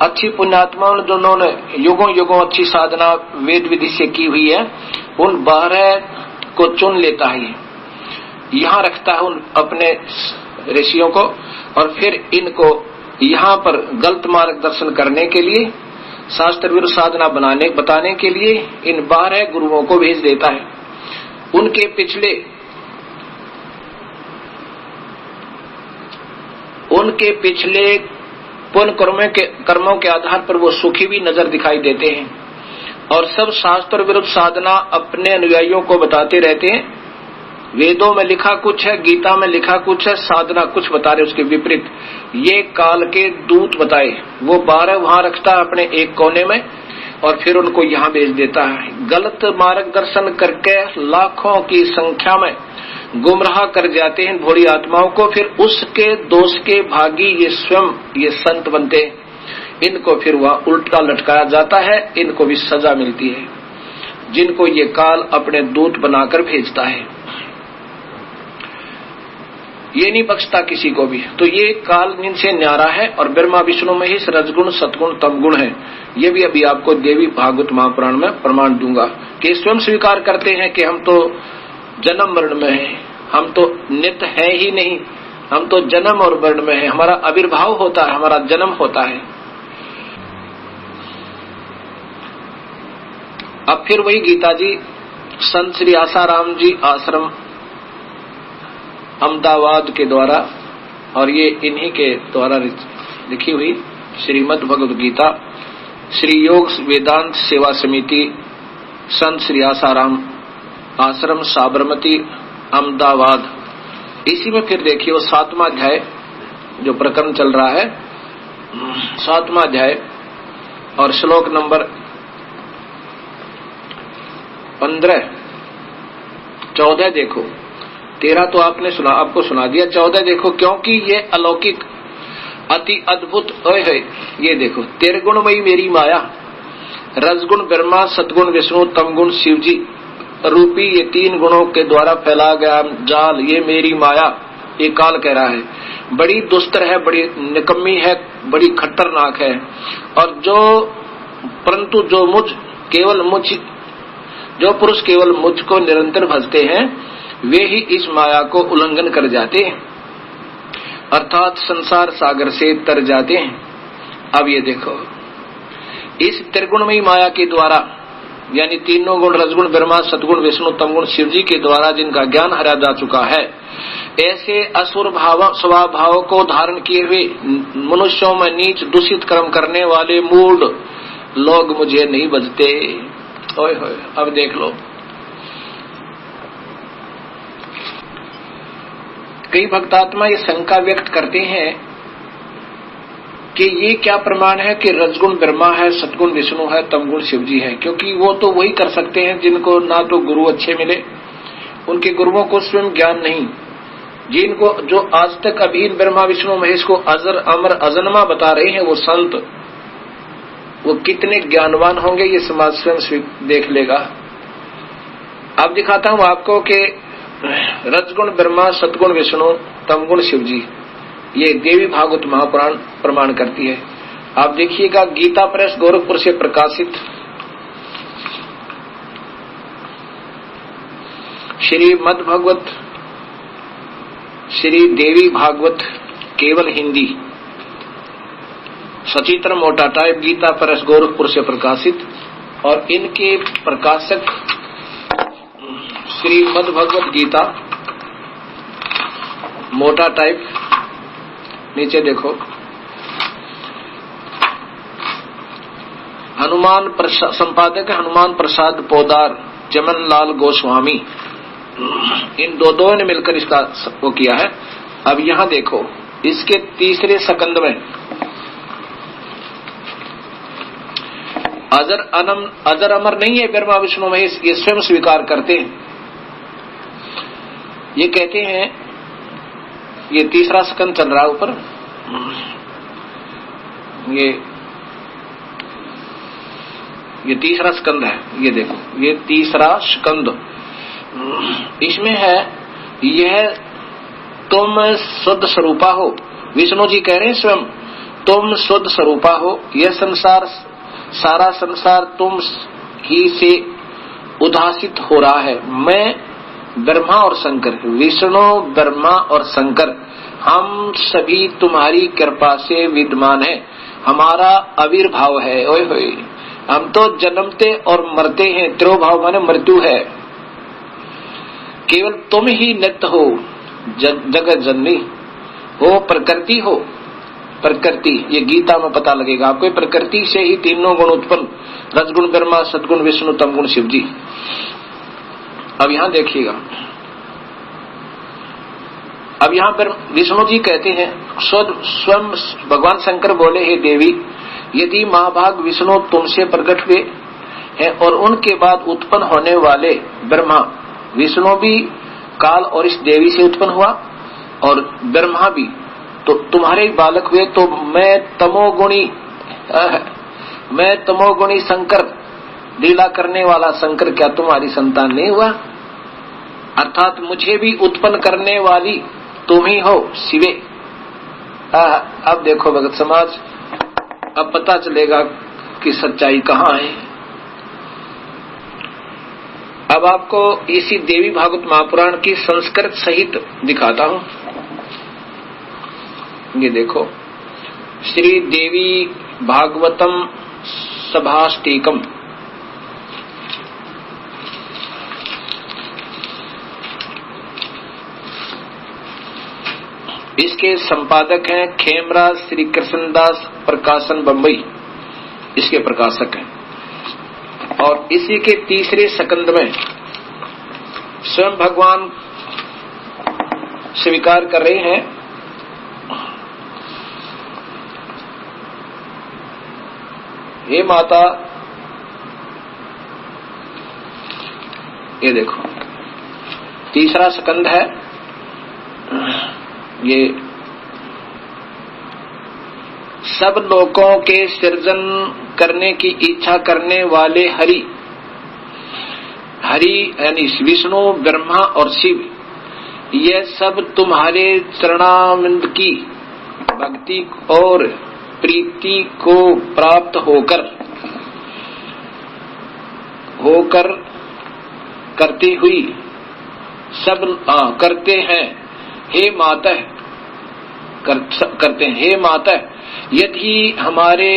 अच्छी पुण्यात्माओं जिन्होंने युगों युगों अच्छी साधना वेद विधि से की हुई है, उन 12 को चुन लेता है, यहाँ रखता है उन अपने ऋषियों को, और फिर इनको यहाँ पर गलत मार्गदर्शन करने के लिए, शास्त्र विरुद्ध साधना बताने के लिए इन 12 गुरुओं को भेज देता है। उनके पिछले पुण्य कर्मों के आधार पर वो सुखी भी नजर दिखाई देते हैं, और सब शास्त्र विरुद्ध साधना अपने अनुयायियों को बताते रहते हैं। वेदों में लिखा कुछ है, गीता में लिखा कुछ है, साधना कुछ बता रहे, उसके विपरीत ये काल के दूत बताए। वो 12 वहां रखता है अपने एक कोने में, और फिर उनको यहाँ भेज देता है। गलत मार्गदर्शन करके लाखों की संख्या में गुमराह कर जाते हैं भोली आत्माओं को, फिर उसके दोष के भागी ये स्वयं ये संत बनते हैं। इनको फिर वहां उल्टा लटकाया जाता है, इनको भी सजा मिलती है, जिनको ये काल अपने दूत बनाकर भेजता है। ये नहीं बख्शता किसी को भी। तो ये काल इनसे न्यारा है, और ब्रह्मा विष्णु में ही रजगुण सतगुण तमगुण है। ये भी अभी आपको देवी भागवत महापुराण में प्रमाण दूंगा कि स्वयं स्वीकार करते हैं कि हम तो जन्म मरण में है, हम तो नित्य है ही नहीं, हम तो जन्म और मरण में है, हमारा आविर्भाव होता है, हमारा जन्म होता है। अब फिर वही गीता जी संत श्री आसाराम जी आश्रम अहमदाबाद के द्वारा, और ये इन्हीं के द्वारा लिखी हुई श्रीमद् भगवद गीता, श्री योग वेदांत सेवा समिति, संत श्री आसाराम आश्रम साबरमती अहमदाबाद। इसी में फिर देखिए वो 7वां अध्याय जो प्रकरण चल रहा है, 7वां अध्याय और श्लोक नंबर 15, 14 देखो। 13 तो आपको सुना दिया, 14 देखो। क्योंकि ये अलौकिक अति अद्भुत है, ये देखो, त्रिगुणमयी मेरी माया, रजगुण ब्रह्मा, सतगुण विष्णु, तमगुण शिवजी रूपी ये 3 गुणों के द्वारा फैला गया जाल, ये मेरी माया, ये काल कह रहा है, बड़ी दुस्तर है, बड़ी निकम्मी है, बड़ी खतरनाक है। और परंतु जो पुरुष केवल मुझको निरंतर भजते हैं, वे ही इस माया को उल्लंघन कर जाते हैं, अर्थात संसार सागर से तर जाते हैं। अब ये देखो, इस त्रिगुणमयी माया के द्वारा, यानी तीनों गुण रजगुण ब्रह्मा सतगुण विष्णु तमगुण शिवजी के द्वारा जिनका ज्ञान हरा जा चुका है, ऐसे असुर स्वभाव भाव को धारण किए हुए मनुष्यों में नीच दूषित कर्म करने वाले मूढ़ लोग मुझे नहीं बजते। ओए होए, अब देख लो, कई भक्तात्मा ये शंका व्यक्त करते हैं कि ये क्या प्रमाण है कि रजगुण ब्रह्मा है, सतगुण विष्णु है, तमगुण शिवजी है, क्योंकि वो तो वही कर सकते हैं जिनको ना तो गुरु अच्छे मिले, उनके गुरुओं को स्वयं ज्ञान नहीं, जिनको जो आज तक अभी ब्रह्मा विष्णु महेश को अजर अमर अजन्मा बता रहे हैं वो संत, वो कितने ज्ञानवान होंगे ये समाज स्वयं देख लेगा। अब दिखाता हूं आपको कि रजगुण ब्रह्मा सतगुण विष्णु तमगुण शिवजी, ये देवी भागवत महापुराण प्रमाण करती है। आप देखिएगा, गीता प्रेस गोरखपुर से प्रकाशित श्रीमद् भगवत श्री देवी भागवत केवल हिंदी सचित्र मोटा टाइप, गीता प्रेस गोरखपुर से प्रकाशित, और इनके प्रकाशक श्रीमद् भगवत गीता मोटा टाइप, नीचे देखो, संपादक हनुमान प्रसाद पोदार, चमन लाल गोस्वामी, इन दो ने मिलकर इसका वो किया है। अब यहां देखो, इसके 3रे स्कंद में अजर अमर नहीं है ब्रह्मा विष्णु महेश, ये स्वयं स्वीकार करते हैं। ये कहते हैं, ये 3रा स्कंद चल रहा है ऊपर, ये 3रा स्कंद है, ये देखो, ये 3रा स्कंद, इसमें है यह तुम शुद्ध स्वरूपा हो विष्णु जी कह रहे हैं स्वयं तुम शुद्ध स्वरूपा हो, यह संसार सारा संसार तुम ही से उदासित हो रहा है। मैं ब्रह्मा और शंकर, विष्णु ब्रह्मा और शंकर, हम सभी तुम्हारी कृपा से विद्यमान है, हमारा आविर्भाव है। ओए होए, हम तो जन्मते और मरते हैं, त्रोभाव माने मृत्यु है। केवल तुम ही नित्य हो, जगत जननी हो, प्रकृति हो। प्रकृति ये गीता में पता लगेगा आपको, प्रकृति से ही तीनों गुण उत्पन्न, रजगुण ब्रह्मा, सदगुण विष्णु, तमगुण शिव जी। अब यहां देखिएगा, अब यहां पर विष्णु जी कहते हैं, स्वयं भगवान शंकर बोले, हे देवी, यदि महाभाग विष्णु तुमसे प्रकट हुए हैं और उनके बाद उत्पन्न होने वाले ब्रह्मा, विष्णु भी काल और इस देवी से उत्पन्न हुआ और ब्रह्मा भी तो तुम्हारे बालक हुए, तो मैं तमोगुणी शंकर, लीला करने वाला शंकर, क्या तुम्हारी संतान नहीं हुआ? अर्थात मुझे भी उत्पन्न करने वाली तुम ही हो शिवे। अब देखो भगत समाज, अब पता चलेगा कि सच्चाई कहाँ है। अब आपको इसी देवी भागवत महापुराण की संस्कृत सहित दिखाता हूं। ये देखो, श्री देवी भागवतम सभाष्टीकम, इसके संपादक हैं खेमराज श्री कृष्णदास प्रकाशन बंबई, इसके प्रकाशक हैं। और इसी के तीसरे सकंद में स्वयं भगवान स्वीकार कर रहे हैं, हे माता, ये देखो तीसरा सकंद है, ये सब लोकों के सृजन करने की इच्छा करने वाले हरि यानी विष्णु, ब्रह्मा और शिव, ये सब तुम्हारे चरणामृत की भक्ति और प्रीति को प्राप्त होकर करती हुई सब करते हैं। हे माता, करते हैं, हे माता, यदि हमारे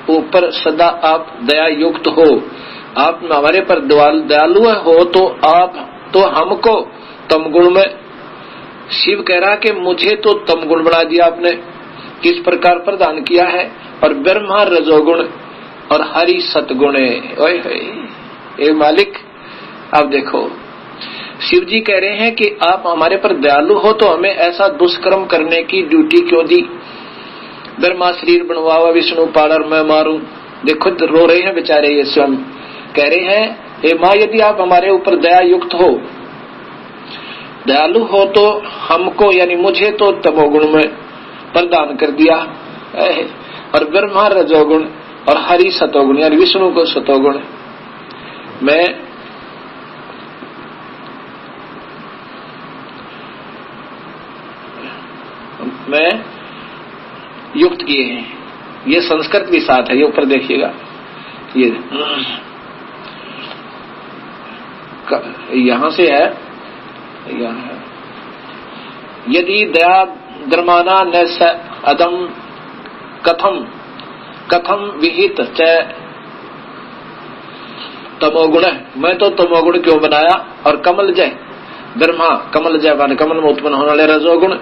ऊपर सदा आप दया युक्त हो, आप हमारे पर दयालु हो, तो आप तो हमको तमगुण में, शिव कह रहा कि मुझे तो तमगुण बना दिया आपने, किस प्रकार प्रदान किया है, और ब्रह्मा रजोगुण और हरि सतगुण है। ओए हे मालिक, अब देखो शिव जी कह रहे हैं कि आप हमारे पर दयालु हो तो हमें ऐसा दुष्कर्म करने की ड्यूटी क्यों दी? ब्रह्मा शरीर बनवावा, विष्णु पाड़र मैं मारूं। देखो रो रहे हैं बेचारे, ये स्वयं कह रहे हैं, हे माँ, यदि आप हमारे ऊपर दया युक्त हो, दयालु हो, तो हमको यानी मुझे तो तमोगुण में प्रदान कर दिया, और ब्रह्मा रजोगुण और हरि सतोगुण यानी विष्णु को सतोगुण में युक्त किए हैं। ये संस्कृत भी साथ है, ये ऊपर देखिएगा, ये यहां से है, यहाँ है, यदि दया द्रमाना न स अदम कथम विहित च तमोगुण, मैं तो तमोगुण क्यों बनाया? और कमल जय ब्रह्मा, कमल जय मान कमल में उत्पन्न होने वाले रजोगुण,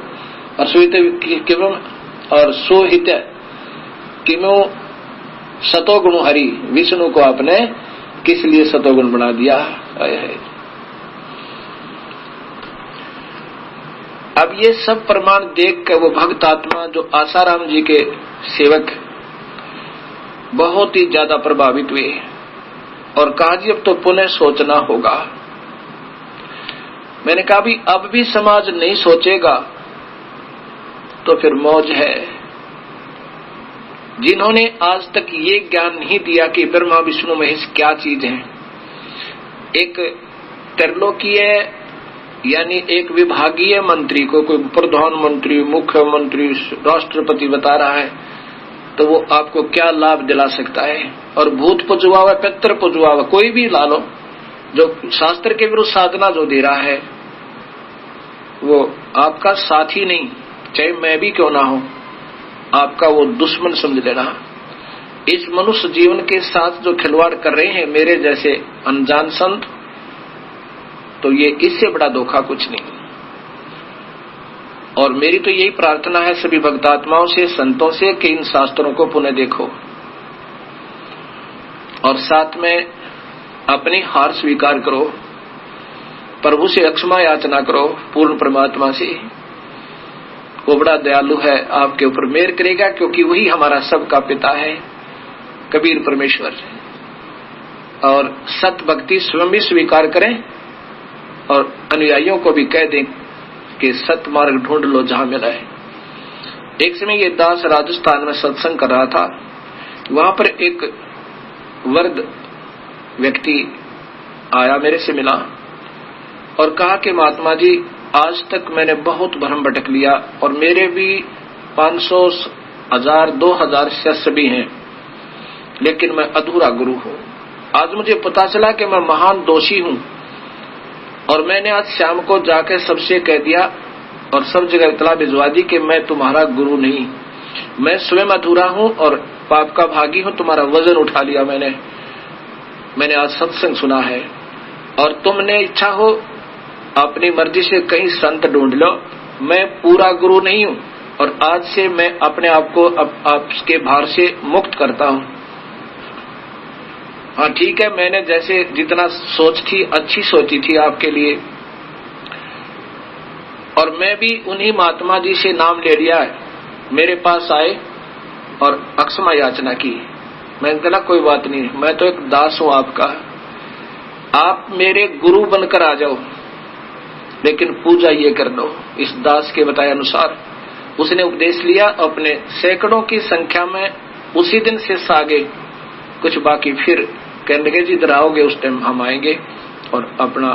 और सुहित किम और सुहित किमो सतोगुण हरि, विष्णु को आपने किस लिए सतोगुण बना दिया? अब ये सब प्रमाण देख कर वो भक्त आत्मा जो आसाराम जी के सेवक बहुत ही ज्यादा प्रभावित हुए और कहा जी अब तो पुनः सोचना होगा। मैंने कहा भी अब भी समाज नहीं सोचेगा तो फिर मौज है। जिन्होंने आज तक ये ज्ञान नहीं दिया कि ब्रह्मा विष्णु महेश क्या चीज है, एक त्रिलोकीय यानी एक विभागीय मंत्री को कोई प्रधानमंत्री, मुख्यमंत्री, राष्ट्रपति बता रहा है तो वो आपको क्या लाभ दिला सकता है? और भूत पुजवावा, पितर पुजवावा, कोई भी ला लो, जो शास्त्र के विरुद्ध साधना जो दे रहा है वो आपका साथी नहीं, चाहे मैं भी क्यों ना हो, आपका वो दुश्मन समझ लेना। इस मनुष्य जीवन के साथ जो खिलवाड़ कर रहे हैं मेरे जैसे अनजान संत, तो ये इससे बड़ा धोखा कुछ नहीं। और मेरी तो यही प्रार्थना है सभी भक्तात्माओं से, संतों से, कि इन शास्त्रों को पुनः देखो और साथ में अपनी हार स्वीकार करो, प्रभु से क्षमा याचना करो, पूर्ण परमात्मा से। वो बड़ा दयालु है, आपके ऊपर मेहर करेगा, क्योंकि वही हमारा सबका पिता है, कबीर परमेश्वर। और सत भक्ति स्वयं भी स्वीकार करें और अनुयायियों को भी कह दें कि सत मार्ग ढूंढ लो जहां मिला है। एक समय ये दास राजस्थान में सत्संग कर रहा था, वहां पर एक वृद्ध व्यक्ति आया, मेरे से मिला और कहा कि महात्मा जी, आज तक मैंने बहुत भ्रम भटक लिया और मेरे भी 500, 1000, 2000 शिष्य भी हैं, लेकिन मैं अधूरा गुरु हूं। आज मुझे पता चला कि मैं महान दोषी हूं और मैंने आज शाम को जाकर सबसे कह दिया और सब जगह इतला भिजवा दी कि मैं तुम्हारा गुरु नहीं, मैं स्वयं अधूरा हूं और पाप का भागी हूं, तुम्हारा वजन उठा लिया मैंने आज सत्संग सुना है और तुमने इच्छा हो अपनी मर्जी से कहीं संत ढूंढ लो, मैं पूरा गुरु नहीं हूं और आज से मैं अपने आप को आपके भार से मुक्त करता हूं। हाँ ठीक है, मैंने जैसे जितना सोच थी अच्छी सोची थी आपके लिए, और मैं भी उन्हीं महात्मा जी से नाम ले लिया है, मेरे पास आए और अक्षमा याचना की। मैंने कहा कोई बात नहीं, मैं तो एक दास हूं आपका, आप मेरे गुरु बनकर आ जाओ, लेकिन पूजा ये कर दो। इस दास के बताए अनुसार उसने उपदेश लिया, अपने सैकड़ों की संख्या में उसी दिन से सागे, कुछ बाकी फिर कहने लगे जी इधर आओगे, उस टाइम हम आएंगे और अपना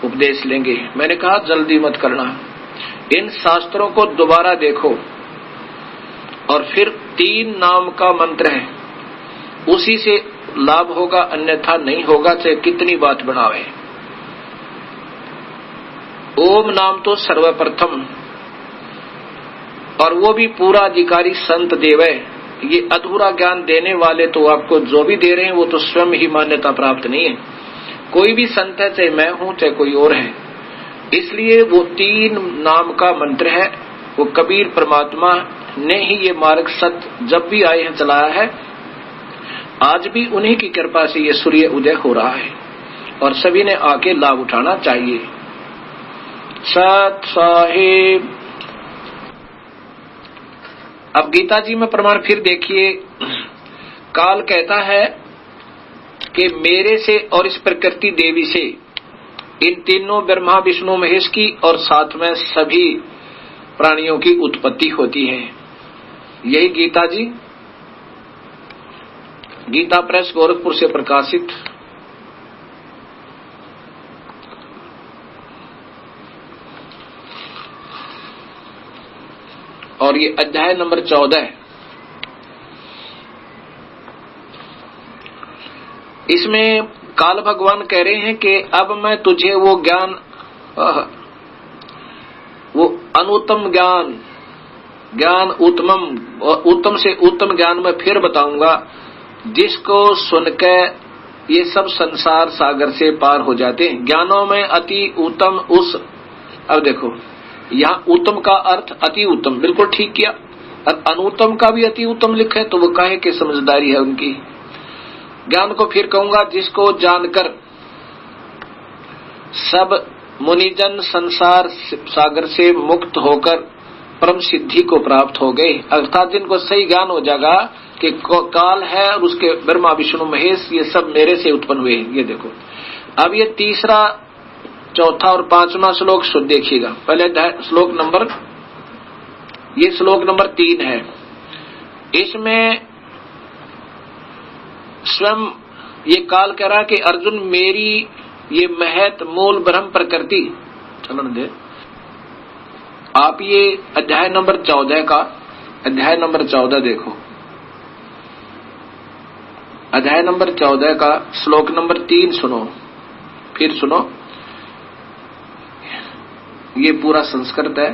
उपदेश लेंगे। मैंने कहा जल्दी मत करना, इन शास्त्रों को दोबारा देखो और फिर 3 नाम का मंत्र है, उसी से लाभ होगा, अन्यथा नहीं होगा, चाहे कितनी बात बनावे। ओम नाम तो सर्वप्रथम, और वो भी पूरा अधिकारी संत देवे। ये अधूरा ज्ञान देने वाले तो आपको जो भी दे रहे हैं वो तो स्वयं ही मान्यता प्राप्त नहीं है। कोई भी संत है, चाहे मैं हूं चाहे कोई और है, इसलिए वो 3 नाम का मंत्र है। वो कबीर परमात्मा ने ही ये मार्ग सत्य जब भी आए हैं चलाया है, आज भी उन्हीं की कृपा से ये सूर्य उदय हो रहा है और सभी ने आके लाभ उठाना चाहिए। सत साहिब। अब गीता जी में प्रमाण फिर देखिए, काल कहता है कि मेरे से और इस प्रकृति देवी से, इन तीनों ब्रह्मा विष्णु महेश की और साथ में सभी प्राणियों की उत्पत्ति होती है। यही गीता जी, गीता प्रेस गोरखपुर से प्रकाशित। और ये अध्याय नंबर 14। इसमें काल भगवान कह रहे हैं कि अब मैं तुझे वो ज्ञान, वो अनुत्तम ज्ञान उत्तम से उत्तम ज्ञान मैं फिर बताऊंगा, जिसको सुनकर ये सब संसार सागर से पार हो जाते हैं। ज्ञानों में अति उत्तम उस, अब देखो यहाँ उत्तम का अर्थ अति उत्तम, बिल्कुल ठीक किया, और अनुत्तम का भी अति उत्तम लिखा है, तो वो काहे की समझदारी है उनकी। ज्ञान को फिर कहूंगा जिसको जानकर सब मुनिजन संसार सागर से मुक्त होकर परम सिद्धि को प्राप्त हो गए, अर्थात जिनको सही ज्ञान हो जाएगा कि काल है और उसके ब्रह्मा विष्णु महेश ये सब मेरे से उत्पन्न हुए। ये देखो, अब ये तीसरा, चौथा और 5वां श्लोक शुद्ध देखिएगा। पहले श्लोक नंबर, ये श्लोक नंबर 3 है। इसमें स्वयं ये काल कह रहा है कि अर्जुन ये महत मूल ब्रह्म प्रकृति। चलन दे आप ये अध्याय नंबर 14 देखो। अध्याय नंबर 14 का श्लोक नंबर 3 सुनो, फिर सुनो। ये पूरा संस्कृत है।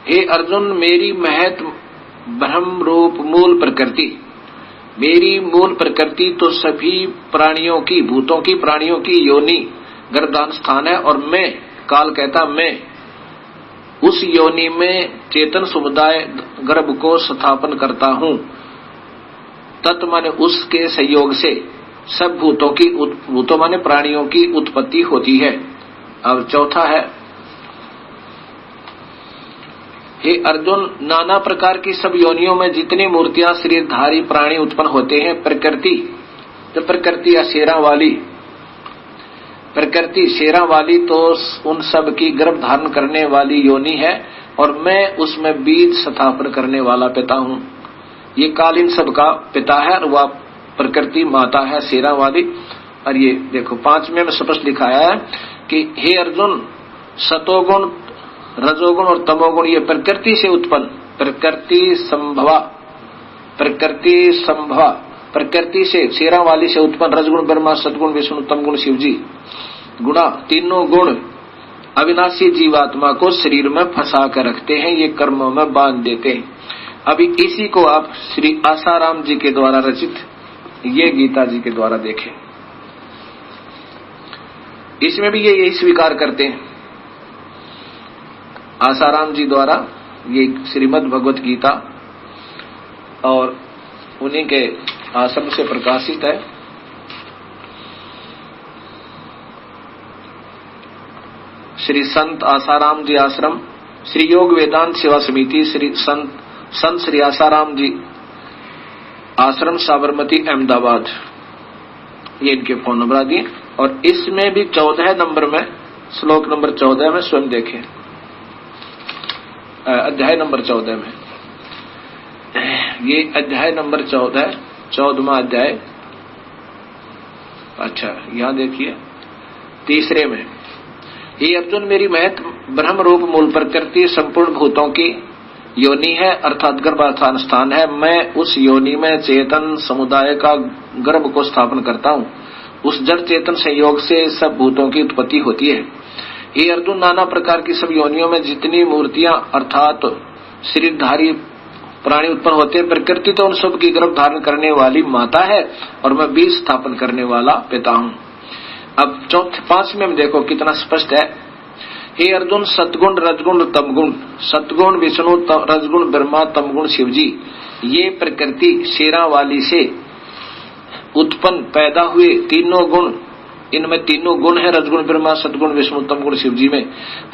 हे अर्जुन, मेरी महत ब्रह्म रूप मूल प्रकृति, मेरी मूल प्रकृति तो सभी प्राणियों की, भूतों की, प्राणियों की योनि गर्भाधान स्थान है। और मैं, काल कहता मैं उस योनि में चेतन समुदाय गर्भ को स्थापन करता हूं। तत् माने उसके संयोग से सब भूतों माने प्राणियों की उत्पत्ति होती है। अब चौथा है, हे अर्जुन, नाना प्रकार की सब योनियों में जितनी मूर्तियां शरीरधारी प्राणी उत्पन्न होते हैं, प्रकृति, तो प्रकृति या शेरा वाली, प्रकृति शेरा वाली तो उन सब की गर्भ धारण करने वाली योनि है। और मैं उसमें बीज स्थापन करने वाला पिता हूं। ये काल इन सब का पिता है और वह प्रकृति माता है शेरा वाली। और ये देखो 5वें में स्पष्ट लिखाया है कि हे अर्जुन, सतोगुण, रजोगुण और तमोगुण ये प्रकृति से उत्पन्न, प्रकृति संभवा, प्रकृति से शेरा वाली से उत्पन्न रजगुण ब्रह्मा, सतगुण विष्णु, तमगुण शिवजी गुणा, तीनों गुण अविनाशी जीवात्मा को शरीर में फंसा कर रखते हैं, ये कर्मों में बांध देते हैं। अभी इसी को आप श्री आसाराम जी के द्वारा रचित ये गीता जी के द्वारा देखें। इसमें भी ये यही स्वीकार करते हैं आसाराम जी द्वारा, ये श्रीमद् भगवत गीता और उन्हीं के आश्रम से प्रकाशित है। श्री संत आसाराम जी आश्रम, श्री योग वेदांत सेवा समिति, श्री संत श्री आसाराम जी आश्रम, साबरमती, अहमदाबाद, ये इनके फोन नंबर दिए। और इसमें भी 14 नंबर में, श्लोक नंबर 14 में स्वयं देखें, अध्याय नंबर 14 में, ये अध्याय नंबर 14वां अध्याय। अच्छा, यहां देखिए 3 में, हे अर्जुन, मेरी महत ब्रह्म रूप मूल प्रकृति संपूर्ण भूतों की योनि है, अर्थात गर्भाधान स्थान है। मैं उस योनि में चेतन समुदाय का गर्भ को स्थापन करता हूं। उस जड़ चेतन संयोग से सब भूतों की उत्पत्ति होती है। हे अर्जुन, नाना प्रकार की सब योनियों में जितनी मूर्तियां अर्थात शरीरधारी प्राणी उत्पन्न होते हैं, प्रकृति तो उन सब की गर्भ धारण करने वाली माता है और मैं बीज स्थापन करने वाला पिता हूं। अब 5वें में देखो कितना स्पष्ट है। हे अर्जुन, सतगुण, रजगुण, तमगुण, सतगुण विष्णु, रजगुण ब्रह्मा, तमगुण शिवजी, ये प्रकृति शेरा वाली से उत्पन्न पैदा हुए तीनों गुण, इनमें तीनों गुण है, रजगुण ब्रह्मा, सतगुण विष्णु, तमगुण शिवजी में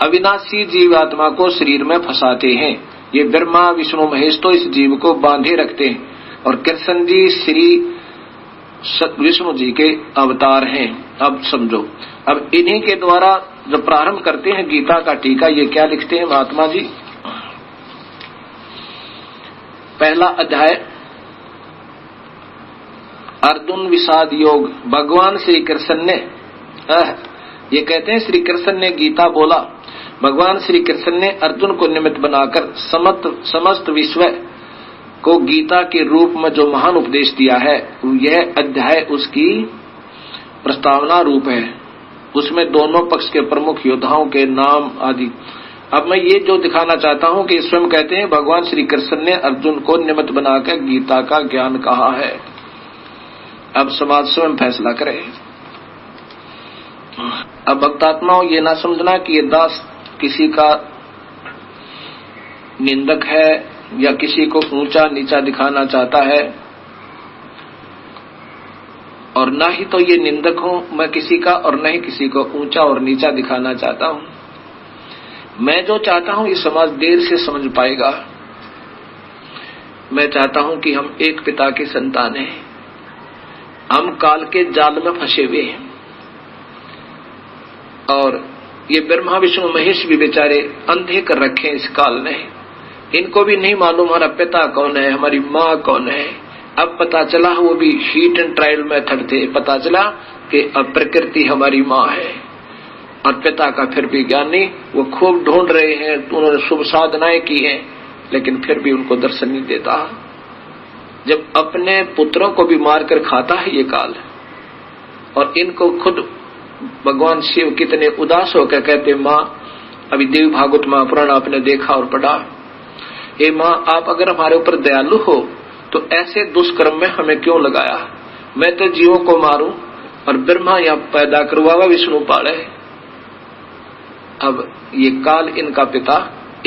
अविनाशी जीवात्मा को शरीर में फंसाते हैं। ये ब्रह्मा विष्णु महेश तो इस जीव को बांधे रखते हैं और कृष्ण जी श्री विष्णु जी के अवतार हैं। अब समझो, अब इन्हीं के द्वारा जब प्रारंभ करते हैं गीता का टीका, ये क्या लिखते हैं महात्मा जी। पहला अध्याय, अर्जुन विषाद योग। भगवान श्री कृष्ण ने, ये कहते हैं श्री कृष्ण ने गीता बोला, भगवान श्री कृष्ण ने अर्जुन को निमित्त बनाकर समस्त विश्व को गीता के रूप में जो महान उपदेश दिया है, यह अध्याय उसकी प्रस्तावना रूप है। उसमें दोनों पक्ष के प्रमुख योद्धाओं के नाम आदि। अब मैं ये जो दिखाना चाहता हूं कि स्वयं कहते हैं भगवान श्री कृष्ण ने अर्जुन को निमित्त बनाकर गीता का ज्ञान कहा है। अब समाज स्वयं फैसला करे। अब भक्तात्माओं, ये ना समझना कि ये दास किसी का निंदक है या किसी को ऊंचा नीचा दिखाना चाहता है, और ना ही तो ये निंदक हूं मैं किसी का, और न ही किसी को ऊंचा और नीचा दिखाना चाहता हूं। मैं जो चाहता हूं ये समाज देर से समझ पाएगा। मैं चाहता हूं कि हम एक पिता के संतान हैं, हम काल के जाल में फंसे हुए हैं, और ये ब्रह्मा विष्णु महेश भी बेचारे अंधे कर रखे हैं इस काल ने। इनको भी नहीं मालूम हमारा पिता कौन है, हमारी माँ कौन है, अब पता चला, वो भी हीट एंड ट्रायल मेथड थे, पता चला कि अब प्रकृति हमारी माँ है और पिता का फिर भी ज्ञान नहीं। वो खूब ढूंढ रहे हैं, उन्होंने शुभ साधनाएं की हैं, लेकिन फिर भी उनको दर्शन नहीं देता। जब अपने पुत्रों को भी मारकर खाता है ये काल, और इनको खुद भगवान शिव कितने उदास होकर कहते, माँ, अभी देवी भागवत महापुराण आपने देखा और पढ़ा, हे माँ, आप अगर हमारे ऊपर दयालु हो तो ऐसे दुष्कर्म में हमें क्यों लगाया? मैं तो जीवों को मारूं और ब्रह्मा यहाँ पैदा करवावा, विष्णु पाले। अब ये काल इनका पिता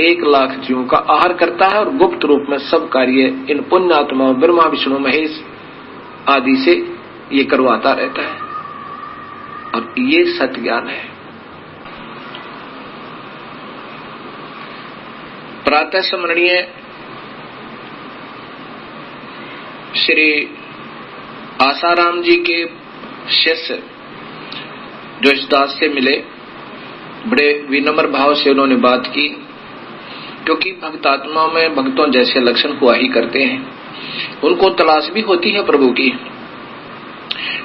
1 लाख जीवों का आहार करता है और गुप्त रूप में सब कार्य इन पुण्यात्माओं ब्रह्मा विष्णु महेश आदि से ये करवाता रहता है, और ये सत्य ज्ञान है। प्रातः स्मरणीय श्री आसाराम जी के शिष्य जो इस दास से मिले, बड़े विनम्र भाव से उन्होंने बात की, क्योंकि भक्तात्मा में भक्तों जैसे लक्षण हुआ ही करते हैं। उनको तलाश भी होती है प्रभु की,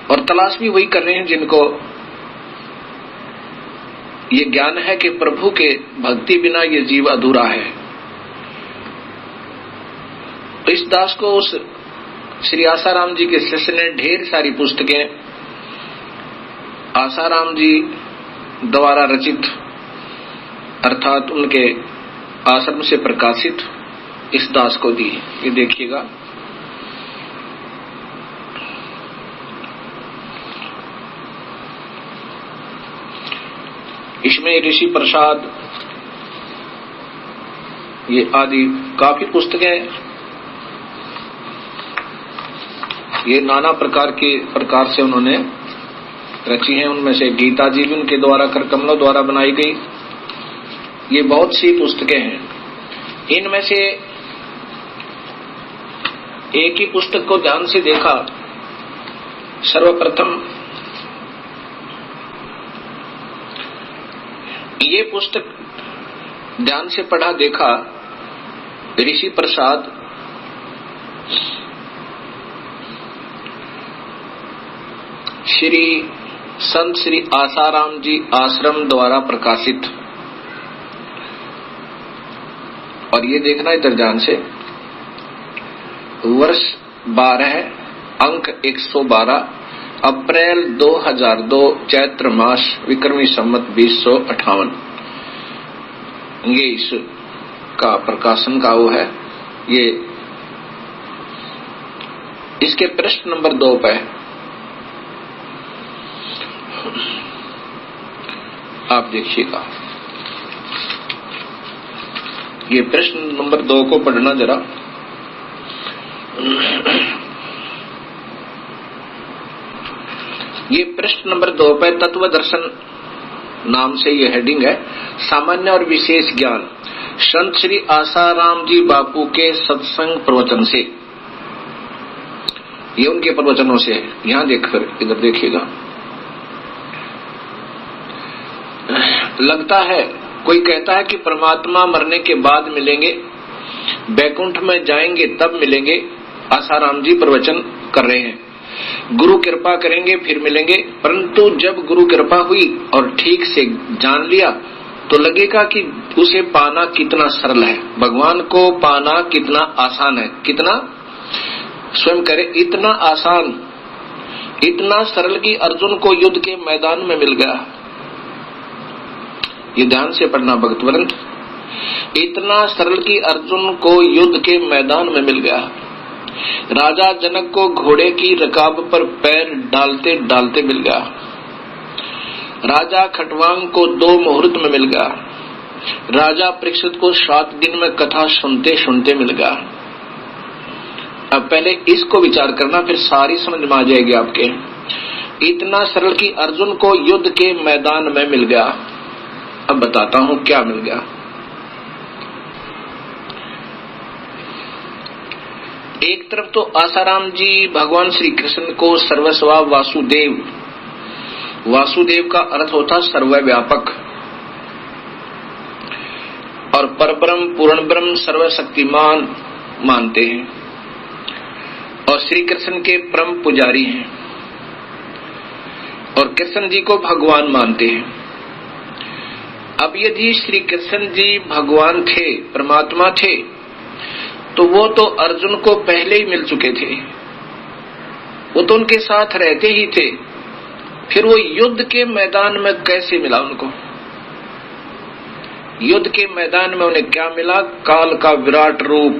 और तलाश भी वही कर रहे हैं जिनको ये ज्ञान है कि प्रभु के भक्ति बिना ये जीव अधूरा है। तो इस दास को उस श्री आसाराम जी के शिष्य ने ढेर सारी पुस्तकें आसाराम जी द्वारा रचित अर्थात उनके आश्रम से प्रकाशित इस दास को दी। ये देखिएगा, इसमें ऋषि प्रसाद ये आदि काफी पुस्तकें, ये नाना प्रकार से उन्होंने रची हैं। उनमें से गीता जी भी उनके द्वारा कर कमलों द्वारा बनाई गई। ये बहुत सी पुस्तकें हैं। इनमें से एक ही पुस्तक को ध्यान से देखा। सर्वप्रथम ये पुस्तक ध्यान से पढ़ा, देखा, ऋषि प्रसाद श्री संत श्री आसाराम जी आश्रम द्वारा प्रकाशित। और ये देखना इधर ध्यान से, वर्ष 12 अंक 112 अप्रैल 2002 चैत्र मास विक्रमी संवत 2058, ये इस का प्रकाशन का वो है। ये इसके पृष्ठ नंबर 2 पे आप देखिएगा, ये प्रश्न नंबर 2 को पढ़ना जरा। ये प्रश्न नंबर 2 पे तत्व दर्शन नाम से ये हेडिंग है, सामान्य और विशेष ज्ञान संत श्री आसाराम जी बापू के सत्संग प्रवचन से। ये उनके प्रवचनों से है। यहां देखकर इधर देखिएगा, लगता है कोई कहता है कि परमात्मा मरने के बाद मिलेंगे, बैकुंठ में जाएंगे तब मिलेंगे। आसाराम जी प्रवचन कर रहे हैं, गुरु कृपा करेंगे फिर मिलेंगे। परंतु जब गुरु कृपा हुई और ठीक से जान लिया तो लगेगा कि उसे पाना कितना सरल है, भगवान को पाना कितना आसान है। कितना स्वयं करे, इतना आसान, इतना सरल कि अर्जुन को युद्ध के मैदान में मिल गया। ये ध्यान से पढ़ना भक्तवृंद, इतना सरल कि अर्जुन को युद्ध के मैदान में मिल गया। राजा जनक को घोड़े की रकाब पर पैर डालते डालते मिल गया। राजा खटवांग को 2 मुहूर्त में मिल गया। राजा परीक्षित को 7 दिन में कथा सुनते सुनते मिल गया। अब पहले इसको विचार करना, फिर सारी समझ में आ जाएगी आपके। इतना सरल कि अर्जुन को युद्ध के मैदान में मिल गया। अब बताता हूं क्या मिल गया। एक तरफ तो आसाराम जी भगवान श्री कृष्ण को सर्वस्वा वासुदेव, वासुदेव का अर्थ होता सर्वव्यापक, और परब्रह्म पूर्ण ब्रह्म सर्वशक्तिमान मानते हैं। और श्री कृष्ण के परम पुजारी हैं और कृष्ण जी को भगवान मानते हैं। अब यदि श्री कृष्ण जी भगवान थे, परमात्मा थे, तो वो तो अर्जुन को पहले ही मिल चुके थे, वो तो उनके साथ रहते ही थे, फिर वो युद्ध के मैदान में कैसे मिला उनको? युद्ध के मैदान में उन्हें क्या मिला? काल का विराट रूप।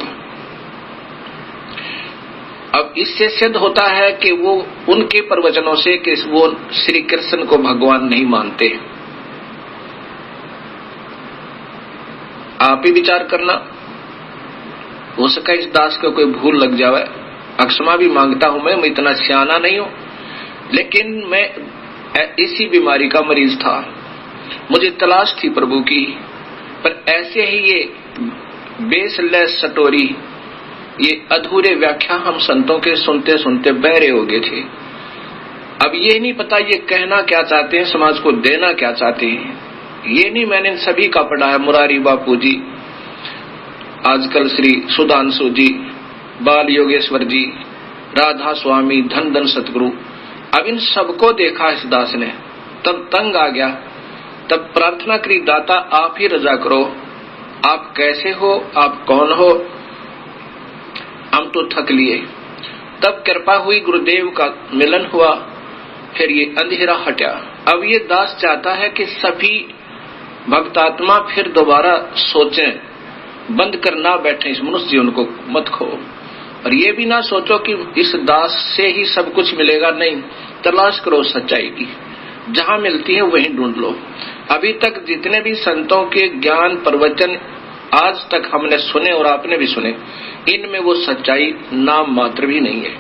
अब इससे सिद्ध होता है कि वो उनके प्रवचनों से कि वो श्री कृष्ण को भगवान नहीं मानते। आप ही विचार करना, हो सका इस दास को कोई भूल लग जावे, अक्षमा भी मांगता हूं मैं इतना सियाना नहीं हूं, लेकिन मैं इसी बीमारी का मरीज था, मुझे तलाश थी प्रभु की, पर ऐसे ही ये बेसलेस स्टोरी, ये अधूरे व्याख्या हम संतों के सुनते सुनते बहरे हो गए थे। अब ये नहीं पता ये कहना क्या चाहते हैं, समाज को देना क्या चाहते हैं, ये नहीं मैंने सभी का पढ़ा है। मुरारी बापू जी, आजकल श्री सुधांशु जी, बाल योगेश्वर जी, राधा स्वामी, धन धन सतगुरु, अब इन सबको देखा इस दास ने, तब तंग आ गया, तब प्रार्थना करी, दाता आप ही रजा करो, आप कैसे हो, आप कौन हो, हम तो थक लिए। तब कृपा हुई, गुरुदेव का मिलन हुआ, फिर ये अंधेरा हटा। अब ये दास चाहता है कि सभी भक्तात्मा फिर दोबारा सोचें, बंद कर ना बैठे इस मनुष्य जीवन को, मत खो, और ये भी ना सोचो कि इस दास से ही सब कुछ मिलेगा, नहीं, तलाश करो सच्चाई की, जहां मिलती है वहीं ढूंढ लो। अभी तक जितने भी संतों के ज्ञान प्रवचन आज तक हमने सुने और आपने भी सुने, इनमें वो सच्चाई नाम मात्र भी नहीं है।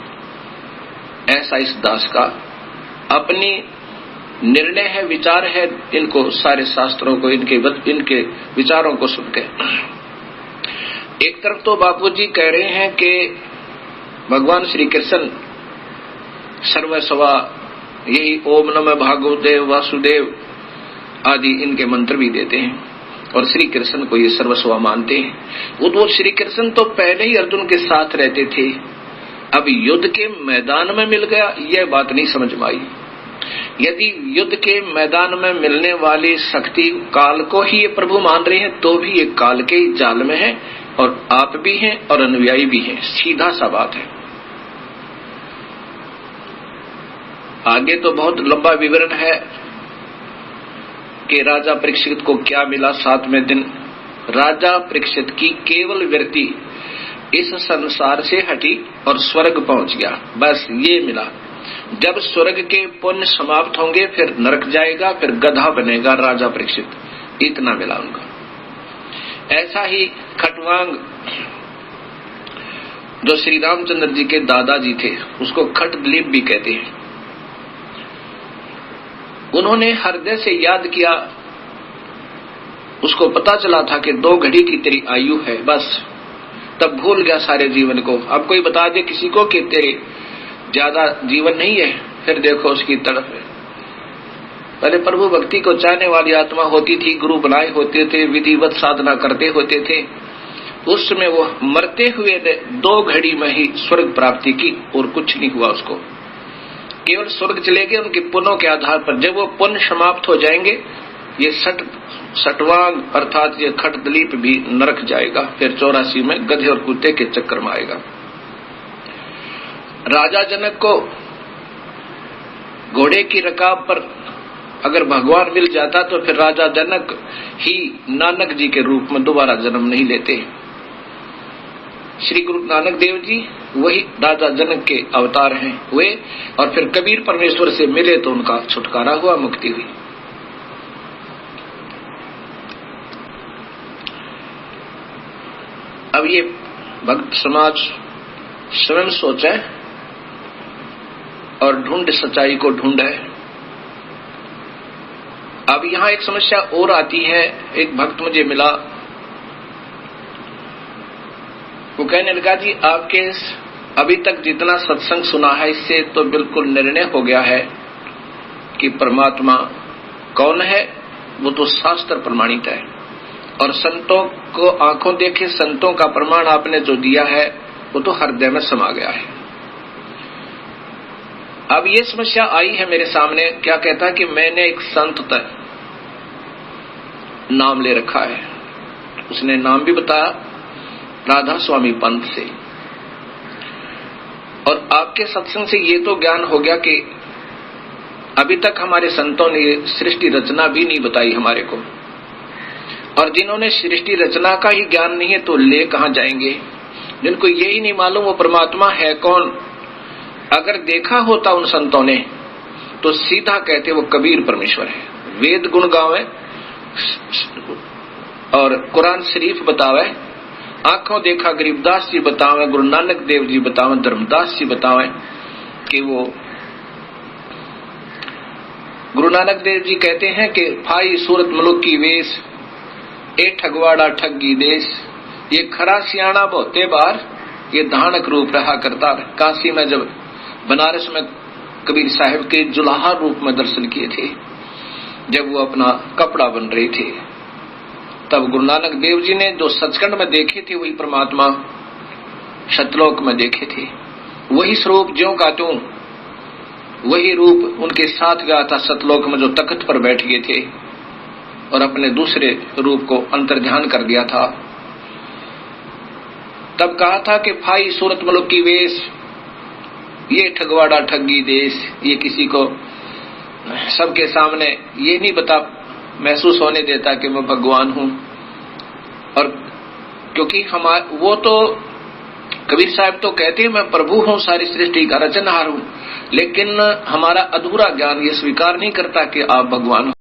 ऐसा इस दास का अपनी निर्णय है, विचार है, इनको सारे शास्त्रों को, इनके विचारों को सुनकर। एक तरफ तो बापूजी कह रहे हैं कि भगवान श्री कृष्ण सर्वस्वा, यही ओम नमः भागवदेव वासुदेव आदि इनके मंत्र भी देते हैं, और श्री कृष्ण को ये सर्वस्वा मानते हैं। वो श्री कृष्ण तो पहले ही अर्जुन के साथ रहते थे, अब युद्ध के मैदान में मिल गया, यह बात नहीं समझ में आई। यदि युद्ध के मैदान में मिलने वाली शक्ति काल को ही ये प्रभु मान रहे हैं, तो भी ये काल के ही जाल में है, और आप भी हैं और अनुयायी भी हैं, सीधा सा बात है। आगे तो बहुत लंबा विवरण है कि राजा परीक्षित को क्या मिला 7वें दिन। राजा परीक्षित की केवल वृत्ति इस संसार से हटी और स्वर्ग पहुंच गया, बस ये मिला। जब स्वर्ग के पुण्य समाप्त होंगे फिर नरक जाएगा, फिर गधा बनेगा राजा परीक्षित, इतना मिला उनका। ऐसा ही खटवांग, जो श्री रामचंद्र जी के दादाजी थे, उसको खट दिलीप भी कहते हैं, उन्होंने हृदय से याद किया, उसको पता चला था कि 2 घड़ी की तेरी आयु है, बस तब भूल गया सारे जीवन को। अब कोई बता दे किसी को कि तेरे ज्यादा जीवन नहीं है, फिर देखो उसकी तड़प है। पहले प्रभु भक्ति को चाहने वाली आत्मा होती थी, गुरु बनाए होते थे, विधिवत साधना करते होते थे, उस समय वो मरते हुए 2 घड़ी में ही स्वर्ग प्राप्ति की, और कुछ नहीं हुआ उसको, केवल स्वर्ग चले गए उनके पुण्यों के आधार पर। जब वो पुण्य समाप्त हो जाएंगे, ये सटवांग अर्थात ये खट दिलीप भी नरक जाएगा, फिर 84 में गधे और कुत्ते के चक्कर में आएगा। राजा जनक को घोड़े की रकाब पर अगर भगवान मिल जाता तो फिर राजा जनक ही नानक जी के रूप में दोबारा जन्म नहीं लेते। श्री गुरु नानक देव जी वही राजा जनक के अवतार हैं हुए, और फिर कबीर परमेश्वर से मिले तो उनका छुटकारा हुआ, मुक्ति हुई। अब ये भक्त समाज स्वयं सोचे और ढूंढ सच्चाई को ढूंढे। अब यहाँ एक समस्या और आती है। एक भक्त मुझे मिला, वो कहने लगा, जी आपके अभी तक जितना सत्संग सुना है इससे तो बिल्कुल निर्णय हो गया है कि परमात्मा कौन है, वो तो शास्त्र प्रमाणित है, और संतों को आंखों देखे संतों का प्रमाण आपने जो दिया है वो तो हृदय में समा गया है। अब ये समस्या आई है मेरे सामने, क्या कहता है कि मैंने एक संत तक नाम ले रखा है, उसने नाम भी बताया राधा स्वामी पंत से, और आपके सत्संग से ये तो ज्ञान हो गया कि अभी तक हमारे संतों ने सृष्टि रचना भी नहीं बताई हमारे को, और जिन्होंने सृष्टि रचना का ही ज्ञान नहीं है तो ले कहां जाएंगे, जिनको यही नहीं मालूम वो परमात्मा है कौन। अगर देखा होता उन संतों ने तो सीधा कहते वो कबीर परमेश्वर है, वेद गुण गावे और कुरान शरीफ बतावे, आंखों देखा गरीबदास जी बतावे, गुरु नानक देव जी बतावे, धर्मदास जी बतावे कि वो गुरु नानक देव जी कहते हैं कि भाई सूरत मुलुक की वेश, ए ठगवाड़ा ठगी देश, ये खरा सियाणा बहुते बार, ये धानक रूप रहा करता। काशी में जब बनारस में कबीर साहिब के जुलाहा रूप में दर्शन किए थे, जब वो अपना कपड़ा बन रहे थे, तब गुरु नानक देव जी ने जो सचखंड में देखे थे वही परमात्मा सतलोक में देखे थे, वही स्वरूप ज्यों का त्यों वही रूप उनके साथ गया था सतलोक में, जो तख्त पर बैठ गए थे और अपने दूसरे रूप को अंतर्ध्यान कर दिया था। तब कहा था कि भाई सूरत मुलुक की वेश, ये ठगवाड़ा ठगी देश, ये किसी को सबके सामने ये नहीं बता महसूस होने देता कि मैं भगवान हूं, और क्योंकि वो तो कबीर साहब तो कहते हैं मैं प्रभु हूं, सारी सृष्टि का रचनहार हूं, लेकिन हमारा अधूरा ज्ञान ये स्वीकार नहीं करता कि आप भगवान हो।